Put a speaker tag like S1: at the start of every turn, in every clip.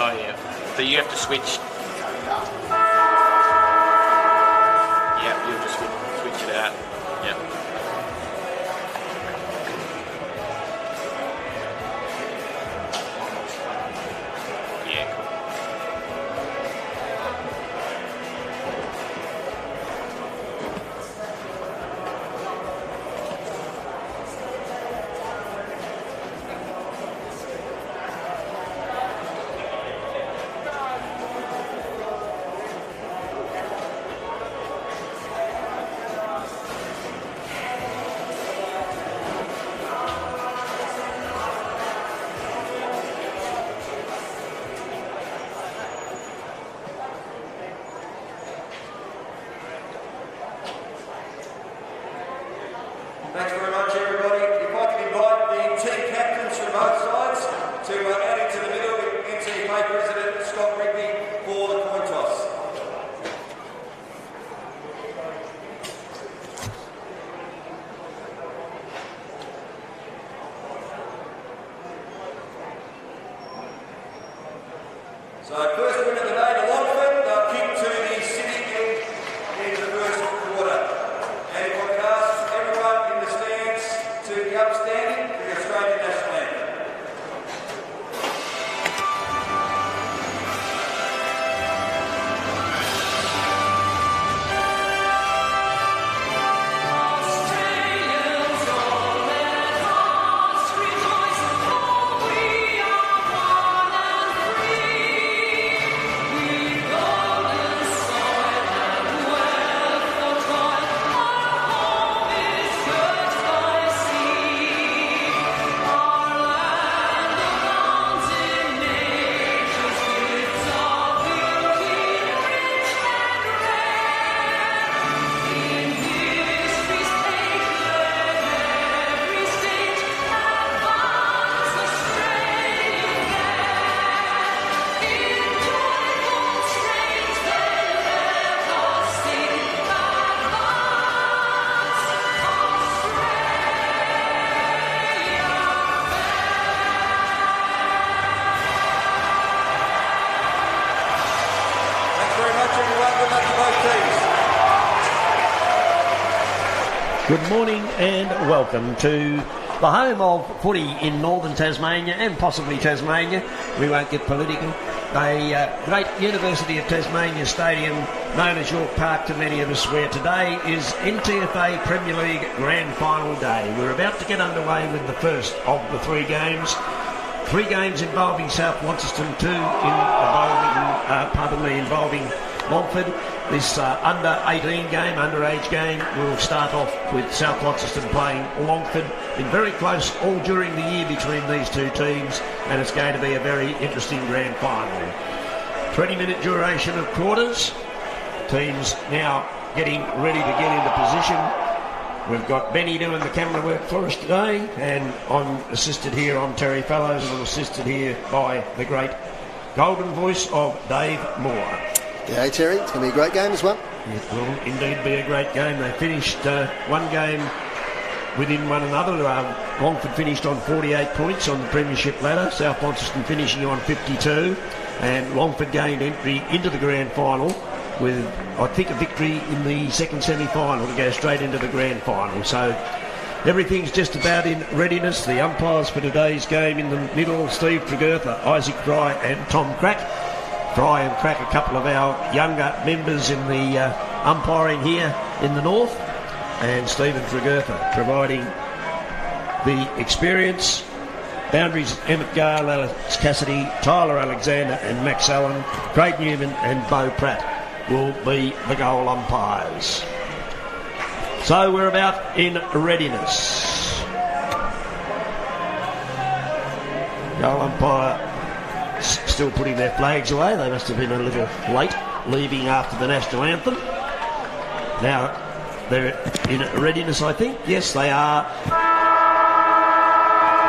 S1: Oh yeah. So you have to switch. Yeah, you have to switch it out. Yeah. Yeah, cool.
S2: Thanks very much, everybody. If I can invite the team captains from both sides to out into the middle with NTFA President Scott Rigby for the coin toss. So first win of the day to Longford, they'll kick to the city in the first quarter. And if I can ask everyone in the stand
S3: Good morning and welcome to the home of footy in northern Tasmania and possibly Tasmania. We won't get political. The great University of Tasmania Stadium, known as York Park to many of us, where today is NTFA Premier League Grand Final Day. We're about to get underway with the first of the three games. Three games involving South Launceston, involving Longford. This under-18 game, underage game, will start off with South Launceston playing Longford. Been very close all during the year between these two teams, and it's going to be a very interesting grand final. 20-minute duration of quarters. Teams now getting ready to get into position. We've got Benny doing the camera work for us today, and I'm assisted here, I'm Terry Fellows, and I'm assisted here by the great golden voice of Dave Moore.
S4: G'day Terry, it's going to be a great game as well.
S3: It will indeed be a great game. They finished one game within one another. Longford finished on 48 points on the premiership ladder, South Launceston finishing on 52, and Longford gained entry into the grand final with, I think, a victory in the second semi-final to go straight into the grand final. So everything's just about in readiness. The umpires for today's game in the middle, Steve Tregertha, Isaac Fry and Tom Crack. Fry and Crack, a couple of our younger members in the umpiring here in the north, and Stephen Tregertha providing the experience. Boundaries, Emmett Gale, Alex Cassidy, Tyler Alexander and Max Allen. Craig Newman and Beau Pratt will be the goal umpires. So we're about in readiness. Goal umpire still putting their flags away. They must have been a little late leaving after the national anthem. Now they're in readiness, I think. Yes, they are.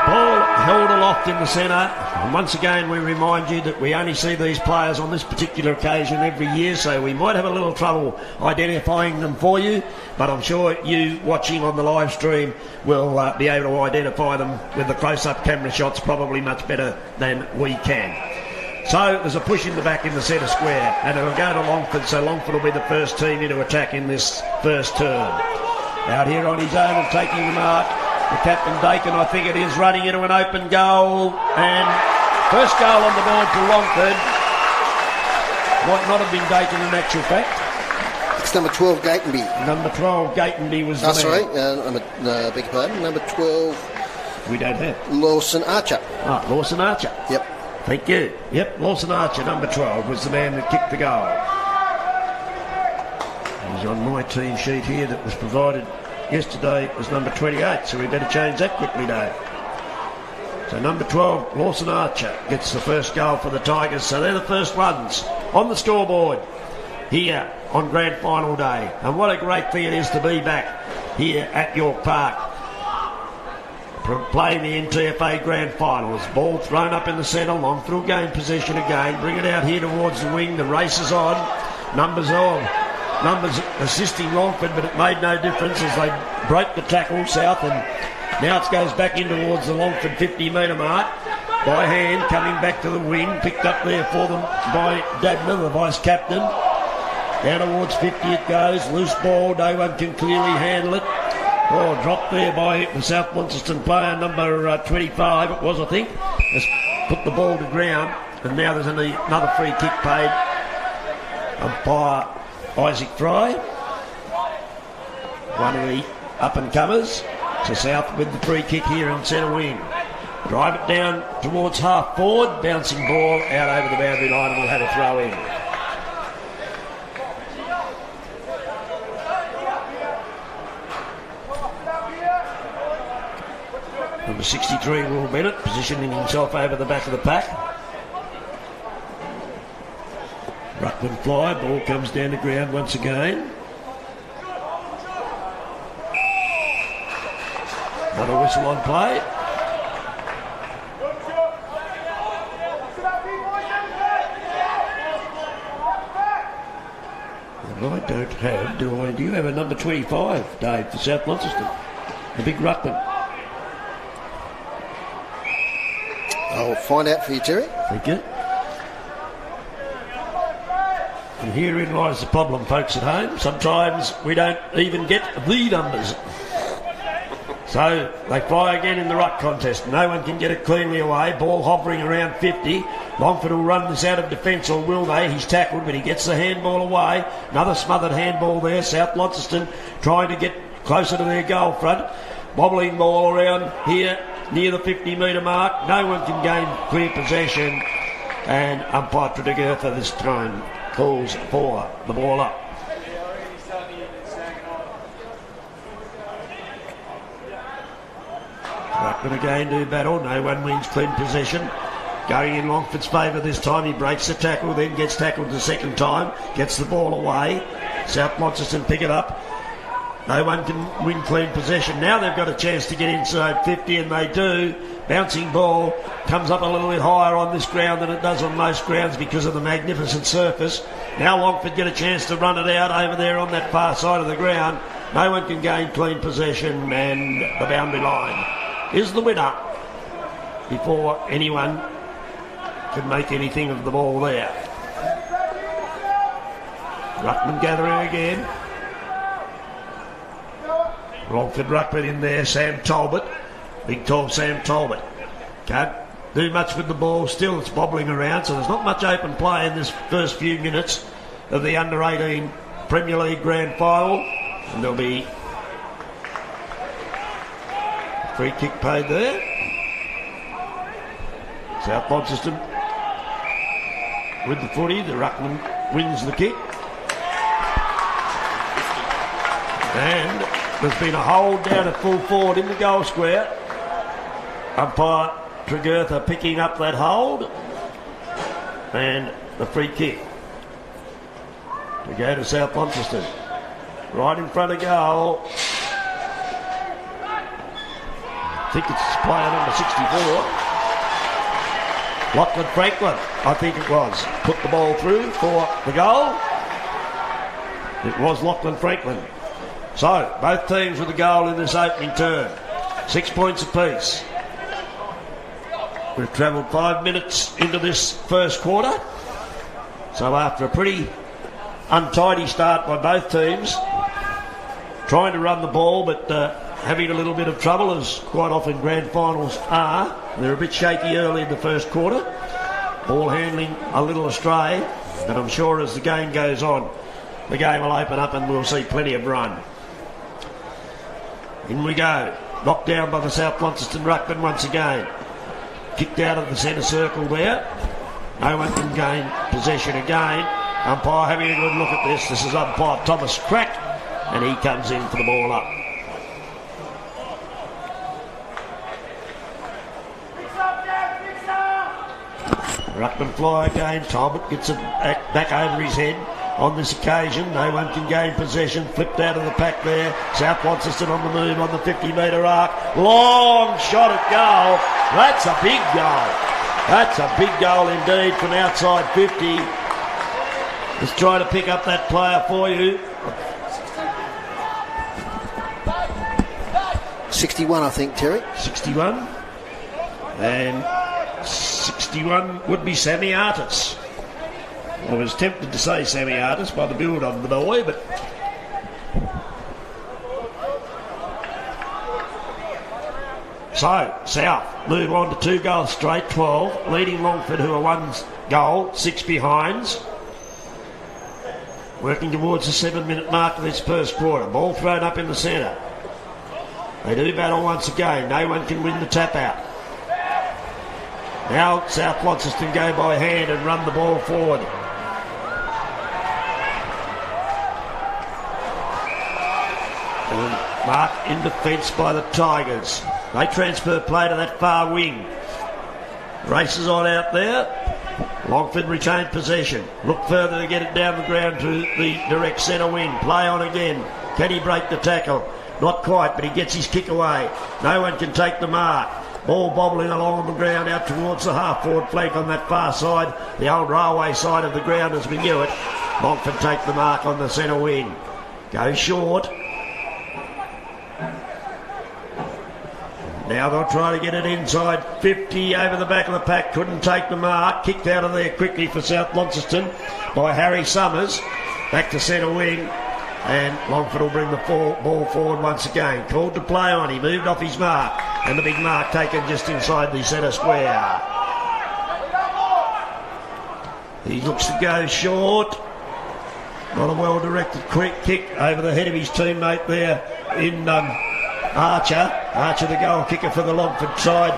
S3: Ball held aloft in the centre. And once again, we remind you that we only see these players on this particular occasion every year, so we might have a little trouble identifying them for you, but I'm sure you watching on the live stream will be able to identify them with the close-up camera shots probably much better than we can. So there's a push in the back in the centre square, and it'll go to Longford, so Longford will be the first team into attack in this first term. Out here on his own and taking the mark, the captain Dakin, I think it is, running into an open goal, and first goal on the board for Longford. Might not have been Dakin in actual fact.
S4: It's number 12, Gatenby.
S3: Number 12, Gatenby was the man.
S4: Sorry, beg your pardon. Number 12...
S3: We don't have.
S4: Lawson Archer.
S3: Ah, Lawson Archer.
S4: Yep.
S3: Thank you. Yep, Lawson Archer, number 12, was the man that kicked the goal. He's on my team sheet here that was provided yesterday as number 28, so we better change that quickly, Dave. So number 12, Lawson Archer, gets the first goal for the Tigers. So they're the first ones on the scoreboard here on Grand Final Day. And what a great thing it is to be back here at York Park playing the NTFA Grand Finals. Ball thrown up in the centre, Longford will gain possession again, bring it out here towards the wing. The race is on, numbers assisting Longford, but it made no difference as they broke the tackle south, and now it goes back in towards the Longford 50-metre mark by hand, coming back to the wing, picked up there for them by Dabner, the vice-captain. Down towards 50 it goes, loose ball, no one can clearly handle it. Oh, dropped there by the South Launceston player, number 25 it was, I think. Has put the ball to ground, and now there's another free kick paid. Umpire Isaac Fry, one of the up-and-comers, to South with the free kick here in centre wing. Drive it down towards half forward, bouncing ball out over the boundary line, and we'll have a throw in. Number 63, Will Bennett, positioning himself over the back of the pack. Ruckman fly, ball comes down the ground once again. Another whistle on play. And I don't have, do you have a number 25, Dave, for South Launceston? The big ruckman.
S4: I'll find out for you, Terry.
S3: Thank you. And herein lies the problem, folks at home. Sometimes we don't even get the numbers. So they fly again in the ruck contest. No one can get it cleanly away. Ball hovering around 50. Longford will run this out of defence, or will they? He's tackled, but he gets the handball away. Another smothered handball there. South Launceston trying to get closer to their goal front. Bobbling ball around here near the 50-metre mark. No one can gain clear possession. And umpire Tregertha this time calls for the ball up. Ruckman again do battle. No one wins clean possession. Going in Longford's favour this time. He breaks the tackle, then gets tackled the second time. Gets the ball away. South Launceston pick it up. No one can win clean possession. Now they've got a chance to get inside 50, and they do. Bouncing ball comes up a little bit higher on this ground than it does on most grounds because of the magnificent surface. Now Longford get a chance to run it out over there on that far side of the ground. No one can gain clean possession, and the boundary line is the winner before anyone can make anything of the ball there. Ruckman gathering again. Longford ruckman in there, Sam Talbot. Big tall Sam Talbot. Can't do much with the ball. Still it's bobbling around, so there's not much open play in this first few minutes of the under-18 Premier League Grand Final. And there'll be a free kick paid there. South Launceston with the footy. The ruckman wins the kick. And there's been a hold down at full forward in the goal square. Umpire Tregertha picking up that hold. And the free kick to go to South Launceston. Right in front of goal. I think it's player number 64. Lachlan Franklin, I think it was, put the ball through for the goal. It was Lachlan Franklin. So, both teams with a goal in this opening turn. 6 points apiece. We've travelled 5 minutes into this first quarter. So after a pretty untidy start by both teams, trying to run the ball but having a little bit of trouble, as quite often grand finals are. They're a bit shaky early in the first quarter. Ball handling a little astray, but I'm sure as the game goes on, the game will open up and we'll see plenty of run. In we go. Knocked down by the South Launceston ruckman once again. Kicked out of the centre circle there. No one can gain possession again. Umpire having a good look at this. This is umpire Thomas Crack, and he comes in for the ball up. Ruckman fly again. Talbot gets it back over his head. On this occasion, no one can gain possession. Flipped out of the pack there. South Launceston on the move on the 50-metre arc. Long shot at goal. That's a big goal. That's a big goal indeed from outside 50. Let's try to pick up that player for you.
S4: 61, I think, Terry.
S3: 61. And 61 would be Sammy Artis. I was tempted to say Sammy Artis by the build of the boy, but so South move on to 2 goals straight, 12, leading Longford, who are 1 goal, 6 behinds. Working towards the 7-minute mark of this first quarter. Ball thrown up in the centre. They do battle once again. No one can win the tap out. Now South Launceston go by hand and run the ball forward. Marked in defence by the Tigers. They transfer play to that far wing. Races on out there. Longford retained possession. Look further to get it down the ground to the direct centre wing. Play on again. Can he break the tackle? Not quite, but he gets his kick away. No one can take the mark. Ball bobbling along on the ground out towards the half-forward flank on that far side. The old railway side of the ground as we knew it. Longford take the mark on the centre wing. Goes short. Now they'll try to get it inside 50 over the back of the pack. Couldn't take the mark. Kicked out of there quickly for South Launceston by Harry Summers. Back to centre wing. And Longford will bring the ball forward once again. Called to play on. He moved off his mark. And the big mark taken just inside the centre square. He looks to go short. Not a well-directed quick kick over the head of his teammate there in Archer. Archer, the goal kicker for the Longford side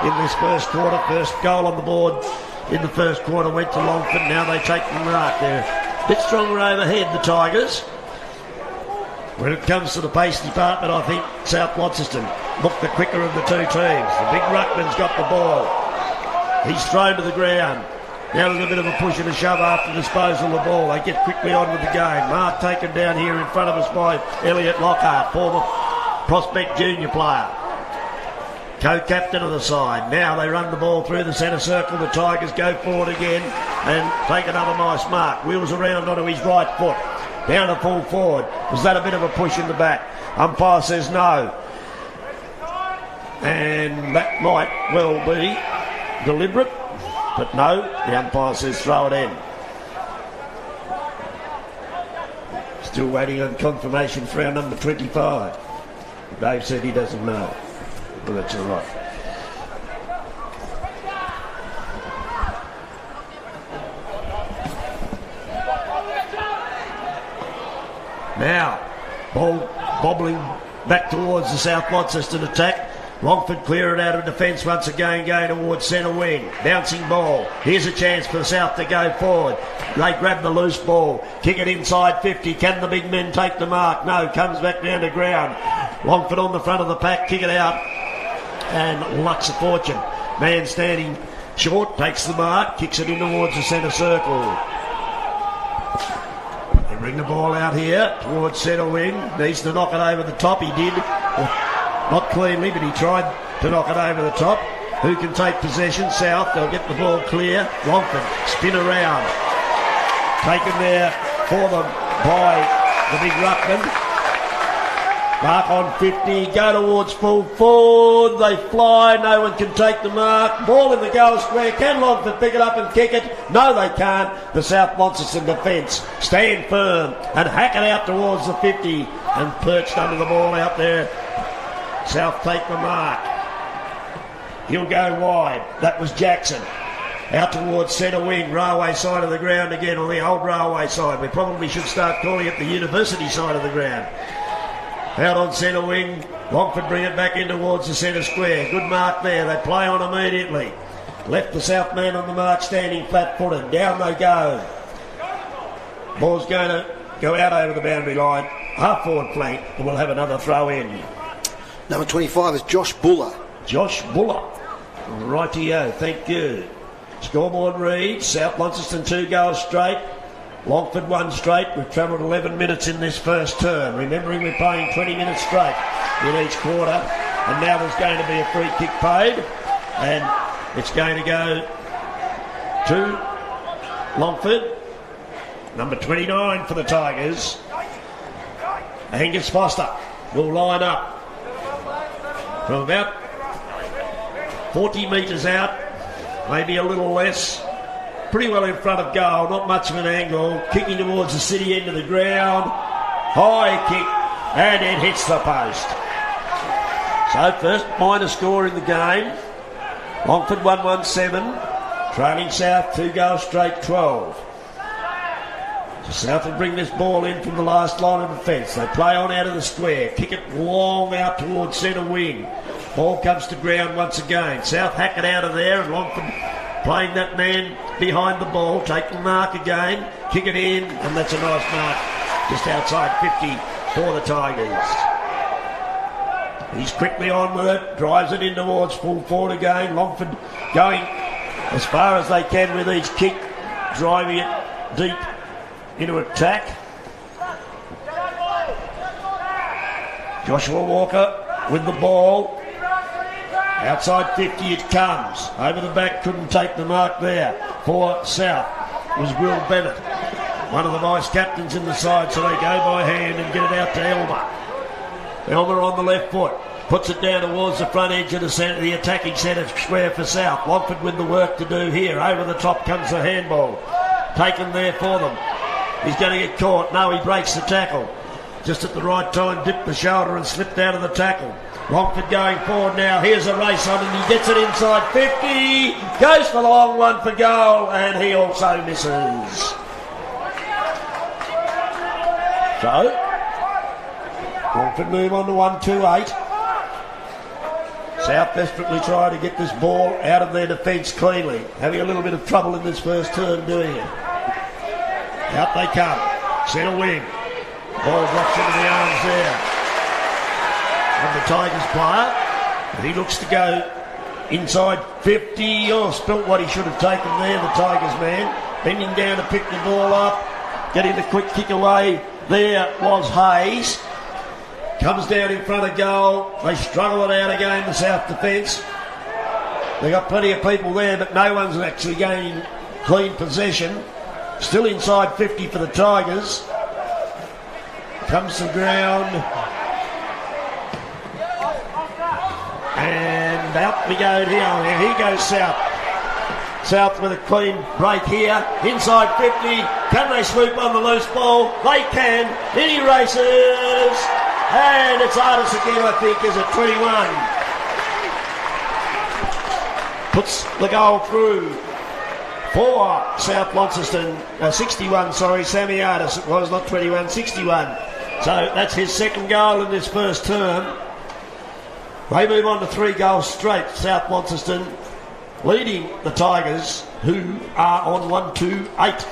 S3: in this first quarter. First goal on the board in the first quarter went to Longford. Now they take the mark. They're a bit stronger overhead, the Tigers. When it comes to the pace department, I think South Launceston look the quicker of the two teams. The big ruckman's got the ball. He's thrown to the ground. Now there's a bit of a push and a shove after disposal of the ball. They get quickly on with the game. Mark taken down here in front of us by Elliot Lockhart, former prospect junior player. Co-captain of the side. Now they run the ball through the centre circle. The Tigers go forward again and take another nice mark. Wheels around onto his right foot. Down to full forward. Was that a bit of a push in the back? Umpire says no. And that might well be deliberate. But no, the umpire says throw it in. Still waiting on confirmation for our number 25. Dave said he doesn't know. Well, that's all right. Now, ball bobbling back towards the South Launceston attack. Longford clear it out of defence once again, going towards centre wing. Bouncing ball. Here's a chance for the South to go forward. They grab the loose ball. Kick it inside 50. Can the big men take the mark? No, comes back down to ground. Longford on the front of the pack. Kick it out. And lucks a fortune. Man standing short takes the mark. Kicks it in towards the centre circle. They bring the ball out here towards centre wing. Needs to knock it over the top. He did. Not cleanly, but he tried to knock it over the top. Who can take possession? South. They'll get the ball clear. Longford spin around. Taken there for them by the big ruckman. Mark on 50. Go towards full forward. They fly. No one can take the mark. Ball in the goal square. Can Longford pick it up and kick it? No, they can't. The South Launceston defence stand firm and hack it out towards the 50 and perched under the ball out there. South take the mark. He'll go wide. That was Jackson. Out towards centre wing, railway side of the ground again, on the old railway side. We probably should start calling it the university side of the ground. Out on centre wing, Longford bring it back in towards the centre square. Good mark there. They play on immediately. Left the South man on the mark, standing flat-footed. Down they go. Ball's going to go out over the boundary line. Half forward flank, and we'll have another throw in.
S4: Number 25 is Josh Buller.
S3: Josh Buller. Rightio, thank you. Scoreboard reads, South Launceston 2 goals straight, Longford 1 straight. We've travelled 11 minutes in this first term. Remembering we're playing 20 minutes straight in each quarter. And now there's going to be a free kick paid. And it's going to go to Longford. Number 29 for the Tigers. Angus Foster will line up from about 40 metres out, maybe a little less. Pretty well in front of goal, not much of an angle. Kicking towards the city end of the ground. High kick, and it hits the post. So first minor score in the game. Longford 1-1-7. Trailing South 2 goals straight 12. So South will bring this ball in from the last line of defence. They play on out of the square. Kick it long out towards centre wing. Ball comes to ground once again. South hack it out of there, and Longford playing that man behind the ball. Take the mark again. Kick it in, and that's a nice mark just outside 50 for the Tigers. He's quickly on with it. Drives it in towards full forward again. Longford going as far as they can with each kick. Driving it deep into attack. Joshua Walker with the ball. Outside 50 it comes. Over the back, couldn't take the mark there. For South was Will Bennett, one of the vice captains in the side, so they go by hand and get it out to Elmer. Elmer on the left foot. Puts it down towards the front edge of the attacking centre square for South. Longford with the work to do here. Over the top comes the handball. Taken there for them. He's going to get caught. No, he breaks the tackle. just at the right time, dipped the shoulder and slipped out of the tackle. Longford going forward now. Here's a race on and he gets it inside 50. Goes for the long one for goal and he also misses. So, Longford move on to 1-2-8. South desperately trying to get this ball out of their defence cleanly. Having a little bit of trouble in this first term doing it. Out they come. Centre wing. Ball drops into the arms there of the Tigers player. And he looks to go inside 50. Oh, spilt what he should have taken there, the Tigers man. Bending down to pick the ball up. Getting the quick kick away. There was Hayes. Comes down in front of goal. They struggle it out again, the South defence. They've got plenty of people there, but no one's actually gaining clean possession. Still inside 50 for the Tigers. Comes to the ground. And out we go here. Here goes South. South with a clean break here. Inside 50. Can they swoop on the loose ball? They can. In he races. And it's Artis again, I think, is at 21. Puts the goal through for South Launceston. 61, sorry, Sammy Artis. It was not 21, 61. So that's his second goal in this first term. They move on to 3 goals straight. South Launceston leading the Tigers, who are on 1-2-8.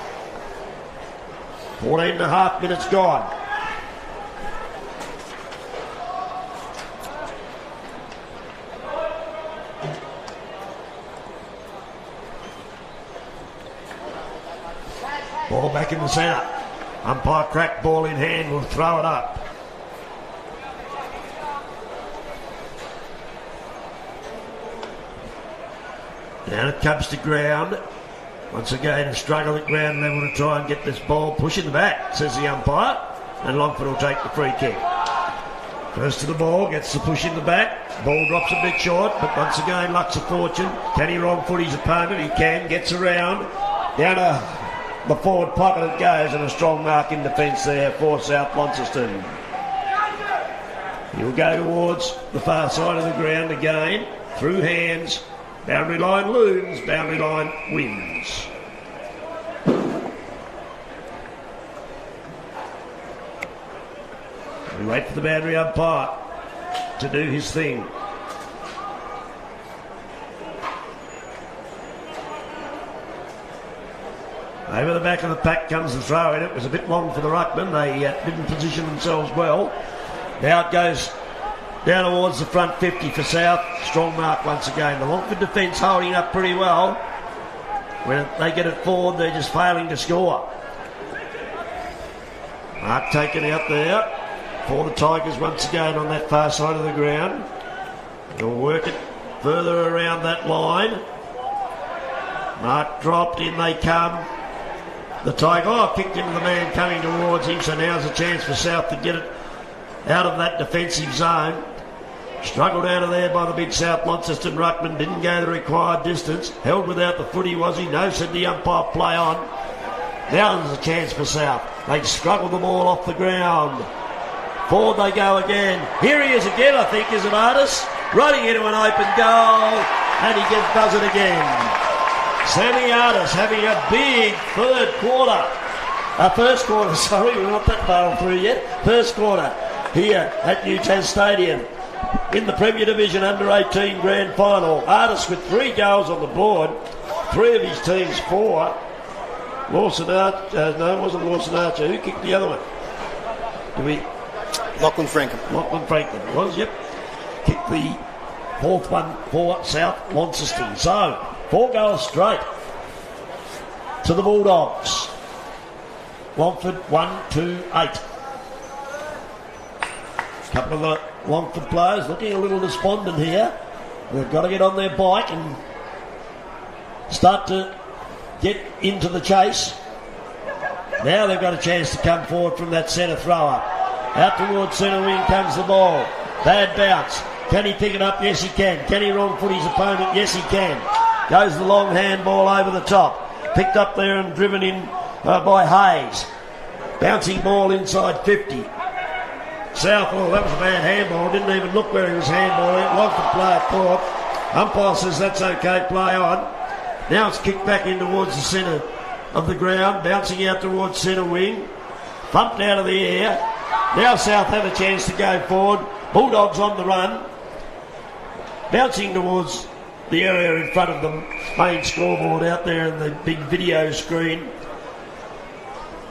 S3: 14 and a half minutes gone. Ball back in the centre. Umpire crack, ball in hand, will throw it up. Down it comes to ground. Once again, a struggle at ground level to try and get this ball pushing the back, says the umpire. And Longford will take the free kick. First to the ball, gets the push in the back. Ball drops a bit short, but once again, luck's a fortune. Can he wrong foot his opponent? He can, gets around. Down to the forward pocket it goes, and a strong mark in defence there for South Launceston. He'll go towards the far side of the ground again, through hands. Boundary line looms, boundary line wins. We wait for the boundary umpire to do his thing. Over the back of the pack comes the throw in. It was a bit long for the ruckman. They didn't position themselves well. Now it goes down towards the front 50 for South. Strong mark once again. The Longford defence holding up pretty well. When they get it forward, they're just failing to score. Mark taken out there for the Tigers once again on that far side of the ground. They'll work it further around that line. Mark dropped, in they come. The Tiger kicked into the man coming towards him, so now's a chance for South to get it out of that defensive zone. Struggled out of there by the big South Launceston ruckman, didn't go the required distance. Held without the footy, was he? No, said the umpire, play on. Now there's a chance for South. They struggle the ball off the ground. Forward they go again. Here he is again, I think, is it Artis? Running into an open goal, and he does it again. Sammy Artis having a big first quarter, sorry, we're not that far through yet. First quarter here at U18 Stadium in the Premier Division Under-18 Grand Final. Artis with 3 goals on the board, 3 of his team's 4. Lawson Archer, no, it wasn't Lawson Archer. Who kicked the other one?
S4: Lachlan Franklin.
S3: Lachlan Franklin was, yep. Kicked the 4th one for South Launceston. So, 4 goals straight to the Bulldogs. Longford 1-2-8. A couple of the Longford players looking a little despondent here. They've got to get on their bike and start to get into the chase. Now they've got a chance to come forward from that centre thrower. Out towards centre wing comes the ball. Bad bounce. Can he pick it up? Yes, he can. Can he wrong foot his opponent? Yes, he can. Goes the long handball over the top. Picked up there and driven in by Hayes. Bouncing ball inside 50. South, oh, that was a bad handball. Didn't even look where he was handballing. Longford player caught. Umpire says that's okay, play on. Now it's kicked back in towards the centre of the ground, bouncing out towards centre wing. Thumped out of the air. Now South have a chance to go forward. Bulldogs on the run. Bouncing towards the area in front of the main scoreboard out there in the big video screen,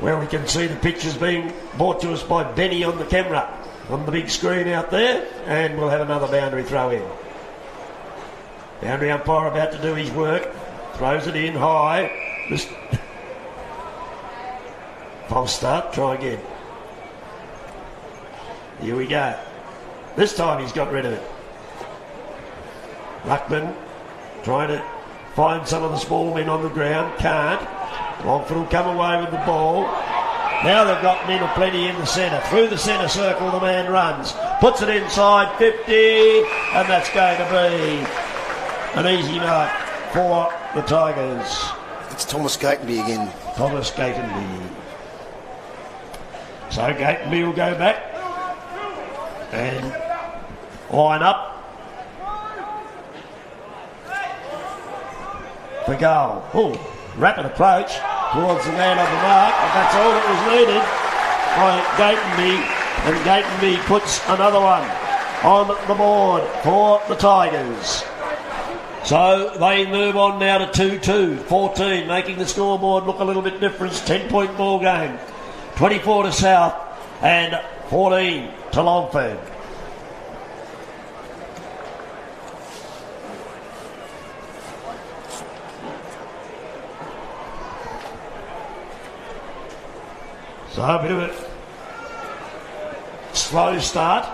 S3: where we can see the pictures being brought to us by Benny on the camera on the big screen out there, and we'll have another boundary throw in. Boundary umpire about to do his work, throws it in high. False start, try again. Here we go. This time he's got rid of it. Ruckman trying to find some of the small men on the ground, can't. Longford will come away with the ball. Now they've got men aplenty in the centre. Through the centre circle the man runs. Puts it inside 50, and that's going to be an easy night for the Tigers.
S4: It's Thomas Gatenby again.
S3: Thomas Gatenby. So Gatenby will go back and line up for goal. Oh, rapid approach towards the man on the mark, but that's all that was needed by Gatenby, and Gatenby puts another one on the board for the Tigers. So they move on now to 2-2, 14, making the scoreboard look a little bit different. 10-point ball game, 24 to South and 14 to Longford. So a bit of a slow start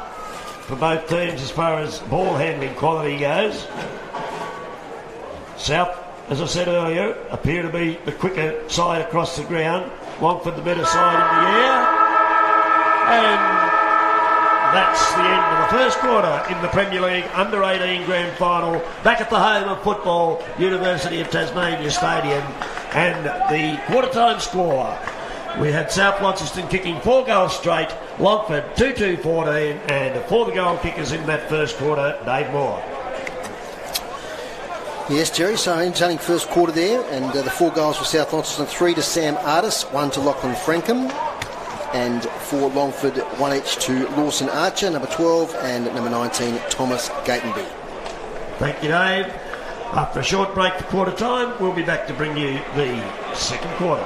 S3: for both teams as far as ball handling quality goes. South, as I said earlier, appear to be the quicker side across the ground. Longford the better side in the air. And that's the end of the first quarter in the Premier League Under-18 Grand Final, back at the home of football, University of Tasmania Stadium. And the quarter-time score, we had South Launceston kicking 4 goals straight, Longford 2-2-14, and for the goal kickers in that first quarter, Dave Moore.
S4: Yes, Jerry, so entering first quarter there, and the 4 goals for South Launceston, 3 to Sam Artis, 1 to Lachlan Frankham, and for Longford, 1 each to Lawson Archer, number 12, and number 19, Thomas Gatenby.
S3: Thank you, Dave. After a short break for quarter time, we'll be back to bring you the second quarter.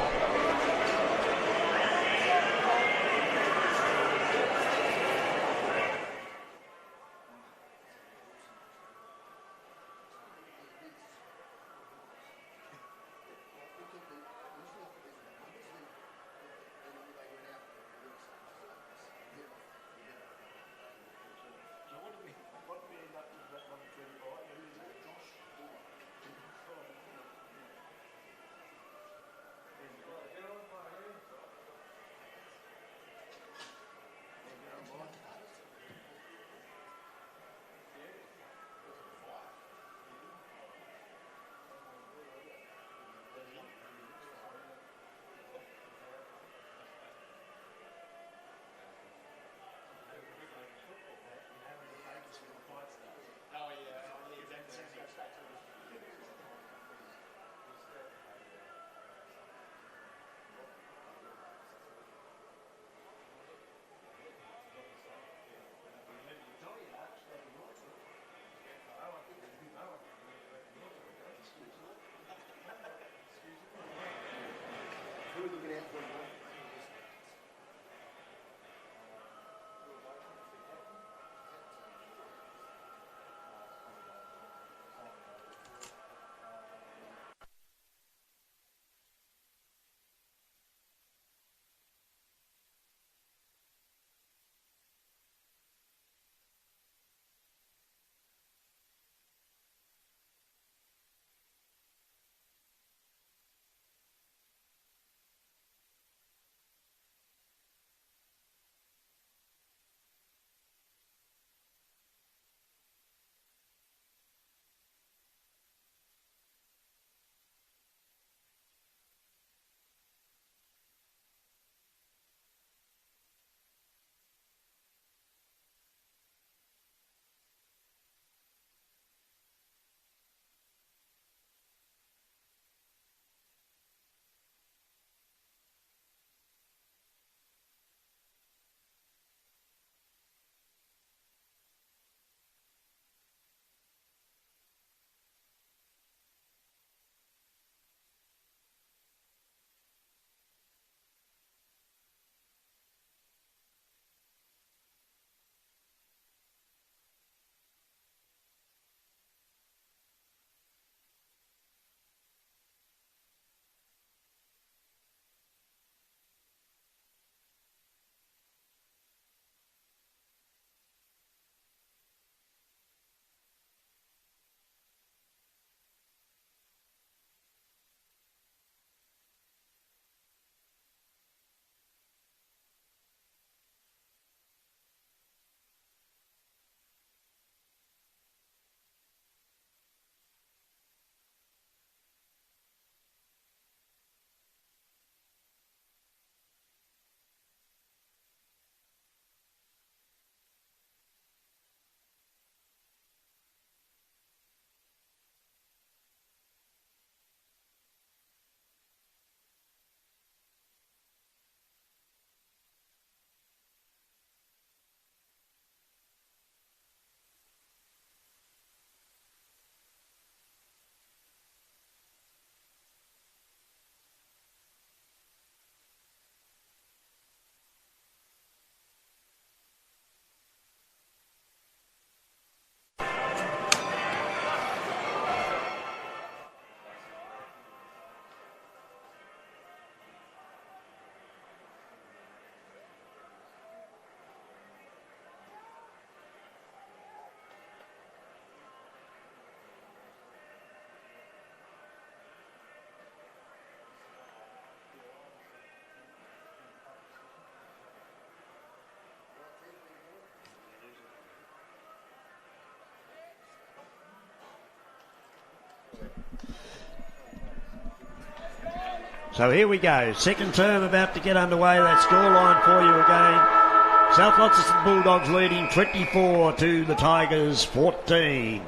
S3: So here we go. Second term about to get underway. That scoreline for you again. South Launceston Bulldogs leading 24 to the Tigers 14.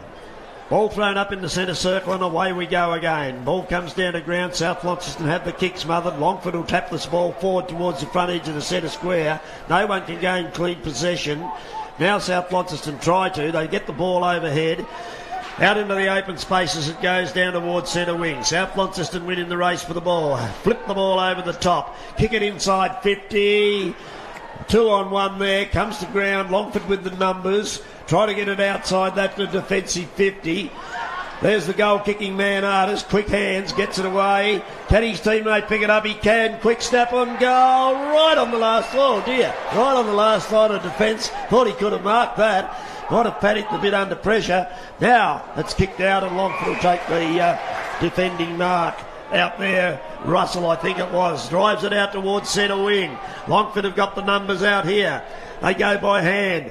S3: Ball thrown up in the centre circle and away we go again. Ball comes down to ground. South Launceston have the kick smothered. Longford will tap this ball forward towards the front edge of the centre square. No one can gain clean possession. Now South Launceston try to. They get the ball overhead. Out into the open space as it goes down towards centre wing. South Launceston winning the race for the ball. Flip the ball over the top. Kick it inside 50. 2-on-1 there. Comes to ground. Longford with the numbers. Try to get it outside that to defensive 50. There's the goal-kicking man, Artis. Quick hands. Gets it away. Can his teammate pick it up? He can. Quick snap on goal. Right on the last. Oh, dear. Right on the last line of defence. Thought he could have marked that. Might have panicked a bit under pressure. Now it's kicked out and Longford will take the defending mark. Out there, Russell I think it was, drives it out towards centre wing. Longford have got the numbers out here. They go by hand.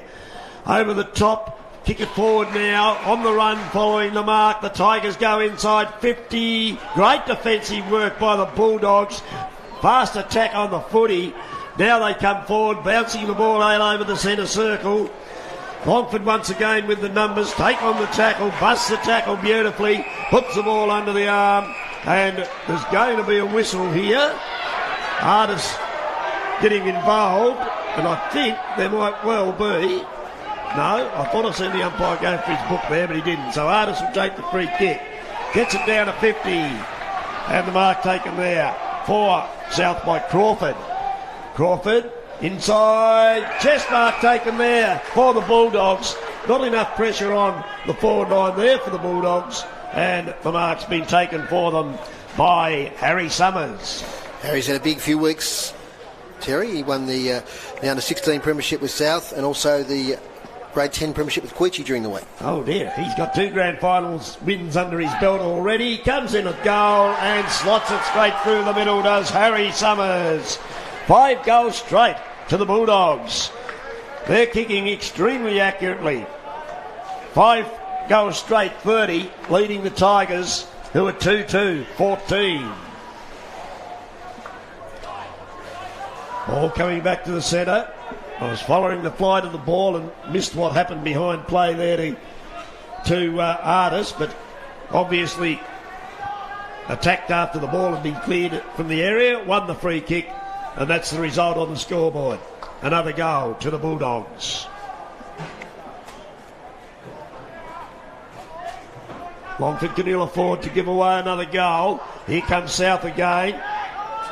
S3: Over the top, kick it forward now, on the run following the mark. The Tigers go inside 50. Great defensive work by the Bulldogs. Fast attack on the footy. Now they come forward, bouncing the ball out over the centre circle. Longford once again with the numbers, take on the tackle, busts the tackle beautifully, puts the ball under the arm, and there's going to be a whistle here. Artis getting involved, and I think there might well be. No, I thought I seen the umpire going for his book there, but he didn't. So Artis will take the free kick. Gets it down to 50, and the mark taken there for South by Crawford. Crawford. Inside, chest mark taken there for the Bulldogs. Not enough pressure on the forward line there for the Bulldogs. And the mark's been taken for them by Harry Summers.
S4: Harry's had a big few weeks, Terry. He won the under-16 premiership with South and also the grade 10 premiership with Queechy during the week.
S3: Oh dear, he's got 2 grand finals wins under his belt already. Comes in at goal and slots it straight through the middle, does Harry Summers. 5 goals straight to the Bulldogs. They're kicking extremely accurately. 5 goals straight, 30, leading the Tigers, who are 2-2, 14. Ball coming back to the centre. I was following the flight of the ball and missed what happened behind play there to Artis, but obviously attacked after the ball had been cleared from the area, won the free kick, and that's the result on the scoreboard. Another goal to the Bulldogs. Longford can ill afford to give away another goal. Here comes South again.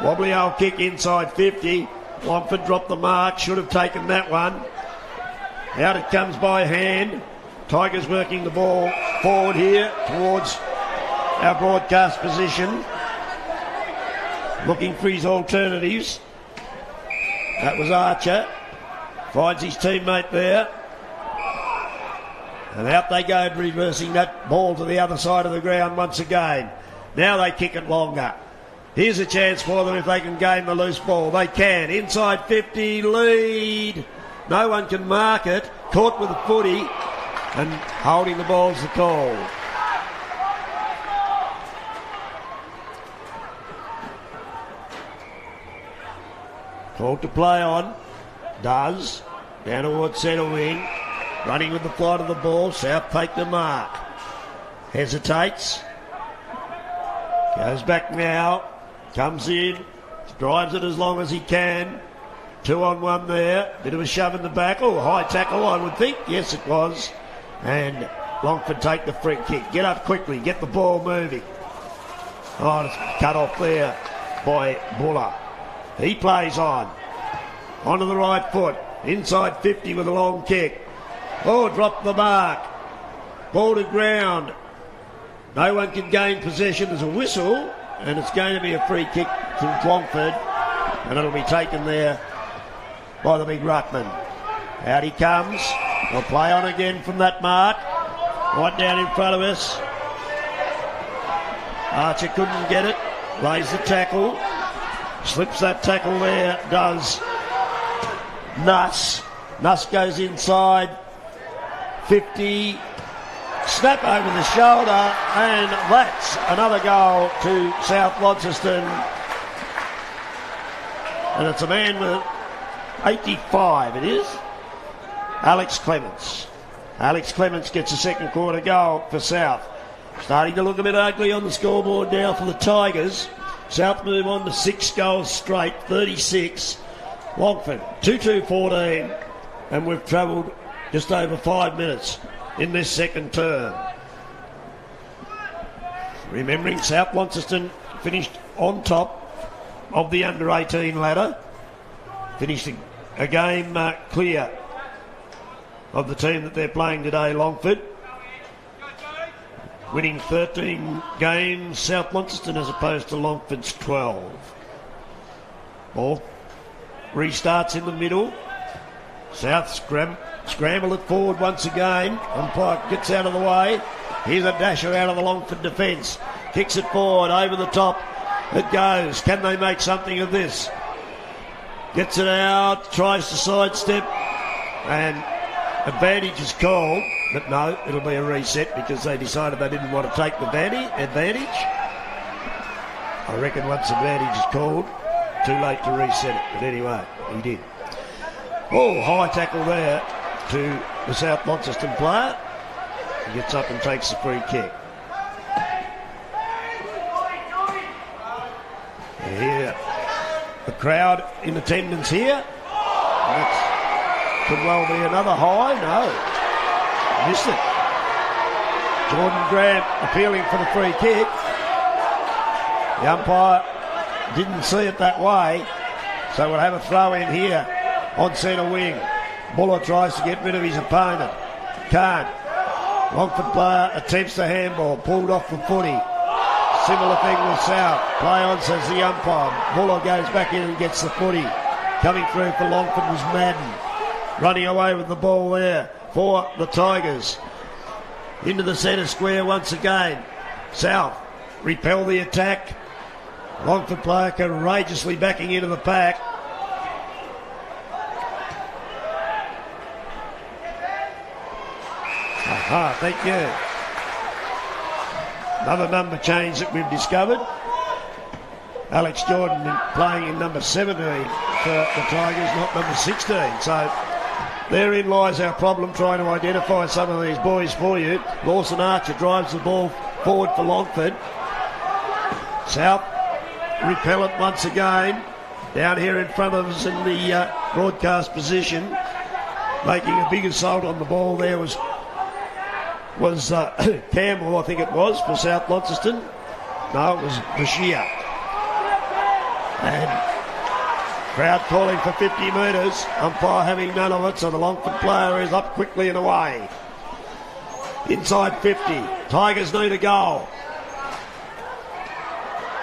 S3: Wobbly old kick inside 50. Longford dropped the mark, should have taken that one. Out it comes by hand. Tigers working the ball forward here towards our broadcast position. Looking for his alternatives. That was Archer. Finds his teammate there. And out they go, reversing that ball to the other side of the ground once again. Now they kick it longer. Here's a chance for them if they can gain the loose ball. They can. Inside 50, lead. No one can mark it. Caught with the footy. And holding the ball's the call. Called to play on. Does. Down towards centre wing. Running with the flight of the ball. South take the mark. Hesitates. Goes back now. Comes in. Drives it as long as he can. 2-on-1 there. Bit of a shove in the back. Oh, high tackle, I would think. Yes, it was. And Longford take the free kick. Get up quickly. Get the ball moving. Oh, it's cut off there by Buller. He plays on. Onto the right foot. Inside 50 with a long kick. Oh, dropped the mark. Ball to ground. No one can gain possession. There's a whistle, and it's going to be a free kick to Longford, and it'll be taken there by the big ruckman. Out he comes. They'll play on again from that mark. Right down in front of us. Archer couldn't get it. Lays the tackle. Slips that tackle there. Does Nuss. Nuss goes inside. 50. Snap over the shoulder, and that's another goal to South Launceston. And it's a man with 85, it is. Alex Clements. Alex Clements gets a second quarter goal for South. Starting to look a bit ugly on the scoreboard now for the Tigers. South move on to 6 goals straight, 36. Longford, 2-2-14. And we've travelled just over 5 minutes in this second term. Remembering South Launceston finished on top of the under-18 ladder. Finished a game clear of the team that they're playing today, Longford. Winning 13 games, South Launceston, as opposed to Longford's 12. Ball restarts in the middle. South scramble it forward once again. Umpire gets out of the way. Here's a dasher out of the Longford defence. Kicks it forward, over the top. It goes. Can they make something of this? Gets it out, tries to sidestep, and advantage is called. But no, it'll be a reset because they decided they didn't want to take the advantage. I reckon once advantage is called, too late to reset it. But anyway, he did. Oh, high tackle there to the South Launceston player. He gets up and takes the free kick. Here, the crowd in attendance here. That could well be another high. No, missed it. Jordan Grant appealing for the free kick. The umpire didn't see it that way, so we'll have a throw in here on centre wing. Buller tries to get rid of his opponent. Can't. Longford player attempts the handball, pulled off the footy. Similar thing with South. Play on, says the umpire. Buller goes back in and gets the footy. Coming through for Longford was Madden. Running away with the ball there for the Tigers. Into the centre square once again. South repel the attack. Longford player courageously backing into the pack. Aha, thank you. Another number change that we've discovered. Alex Jordan playing in number 17 for the Tigers, not number 16. So therein lies our problem, trying to identify some of these boys for you. Lawson Archer drives the ball forward for Longford. South repel it once again. Down here in front of us in the broadcast position. Making a big assault on the ball there was Campbell, I think it was, for South Launceston. No, it was Bashir. And crowd calling for 50 metres. Umpire having none of it, so the Longford player is up quickly and away. Inside 50. Tigers need a goal.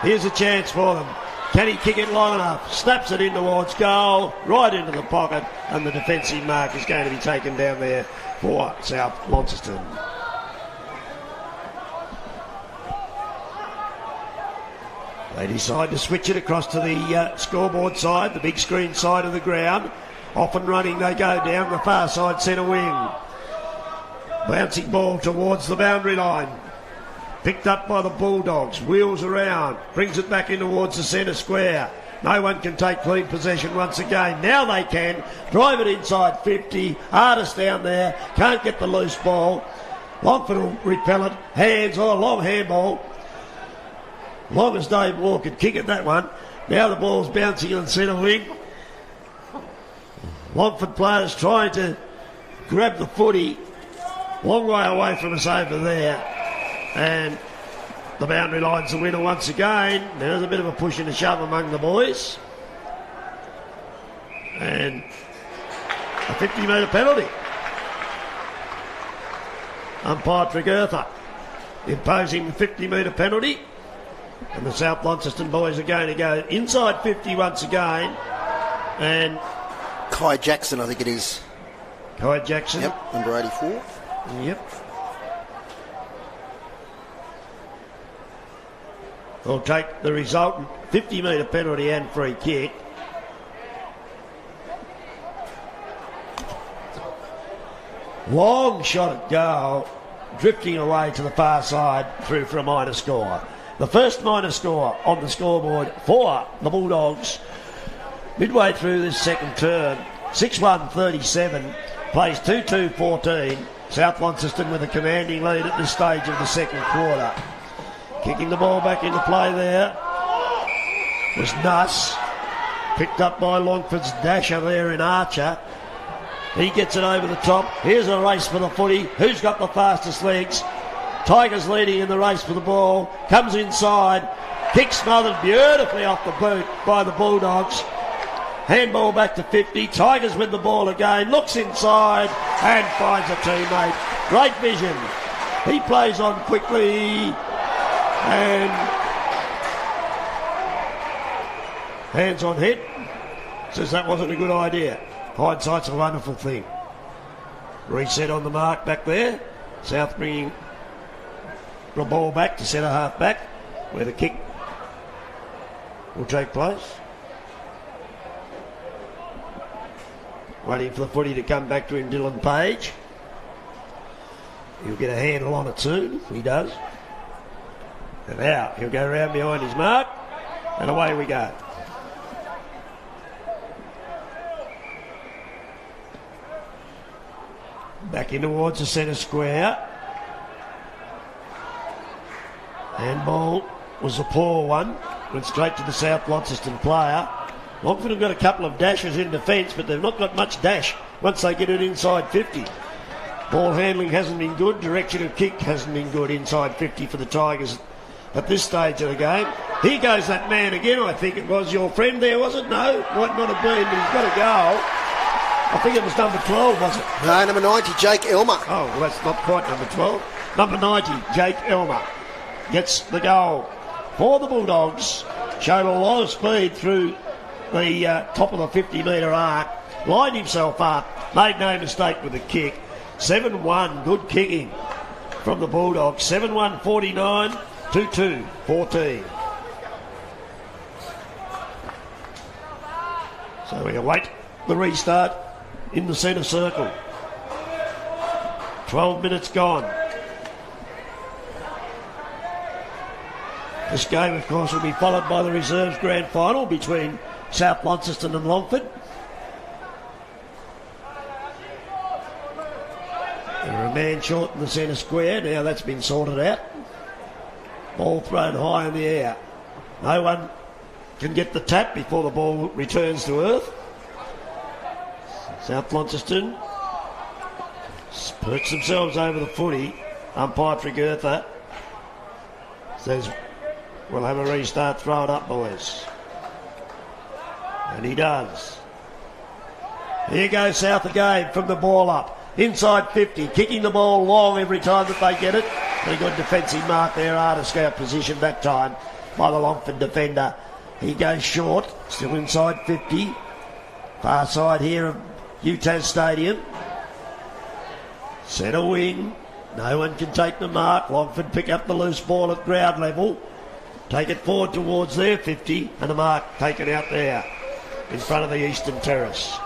S3: Here's a chance for them. Can he kick it long enough? Snaps it in towards goal, right into the pocket, and the defensive mark is going to be taken down there for South Launceston. They decide to switch it across to the scoreboard side, the big screen side of the ground. Off and running, they go down the far side centre wing. Bouncing ball towards the boundary line. Picked up by the Bulldogs, wheels around, brings it back in towards the centre square. No one can take clean possession once again. Now they can. Drive it inside 50. Artist down there, can't get the loose ball. Longford will repel it. Hands on, long handball. Long as Dave Moore could kick it, that one. Now the ball's bouncing on centre wing. Longford players trying to grab the footy. Long way away from us over there. And the boundary line's the winner once again. There's a bit of a push and a shove among the boys. And a 50-metre penalty. Umpire Tregertha imposing the 50-metre penalty. And the South Launceston boys are going to go inside 50 once again. And
S4: Kai Jackson, I think it is.
S3: Kai Jackson.
S4: Yep, number 84.
S3: Yep. Will take the resultant 50-metre penalty and free kick. Long shot at goal, drifting away to the far side through for a minor score. The first minor score on the scoreboard for the Bulldogs midway through this second term. 6-1-37, plays 2-2-14. South Launceston with a commanding lead at this stage of the second quarter. Kicking the ball back into play there was Nuss. Picked up by Longford's dasher there in Archer. He gets it over the top. Here's a race for the footy. Who's got the fastest legs? Tigers leading in the race for the ball. Comes inside. Kick smothered beautifully off the boot by the Bulldogs. Handball back to 50. Tigers win the ball again. Looks inside and finds a teammate. Great vision. He plays on quickly and hands on head. Says that wasn't a good idea. Hindsight's a wonderful thing. Reset on the mark back there. South bringing the ball back to centre half back where the kick will take place. Waiting for the footy to come back to him, Dylan Page. He'll get a handle on it soon. He does. And now he'll go round behind his mark. And away we go. Back in towards the centre square. Handball was a poor one. Went straight to the South Launceston player. Longford have got a couple of dashes in defence, but they've not got much dash once they get it inside 50. Ball handling hasn't been good. Direction of kick hasn't been good inside 50 for the Tigers at this stage of the game. Here goes that man again. I think it was your friend there, was it? No, might not have been, but he's got a goal. I think it was number 12, was it?
S4: No, number 90, Jake Elmer.
S3: Oh, well, that's not quite number 12. Number 90, Jake Elmer, gets the goal for the Bulldogs. Showed a lot of speed through the top of the 50-metre arc. Lined himself up. Made no mistake with the kick. 7-1, good kicking from the Bulldogs. 7-1-49, 2-2-14. So we await the restart in the centre circle. 12 minutes gone. This game, of course, will be followed by the reserves grand final between South Launceston and Longford. They're a man short in the centre square. Now that's been sorted out. Ball thrown high in the air. No one can get the tap before the ball returns to earth. South Launceston perch themselves over the footy. Umpire Tregertha says, we'll have a restart, throw it up, boys. And he does. Here goes South again from the ball up. Inside 50, kicking the ball long every time that they get it. Pretty good defensive mark there, Artis out position that time by the Longford defender. He goes short, still inside 50. Far side here of UTAS Stadium. Centre wing. No one can take the mark. Longford pick up the loose ball at ground level. Take it forward towards their 50 and a mark taken out there in front of the eastern terrace.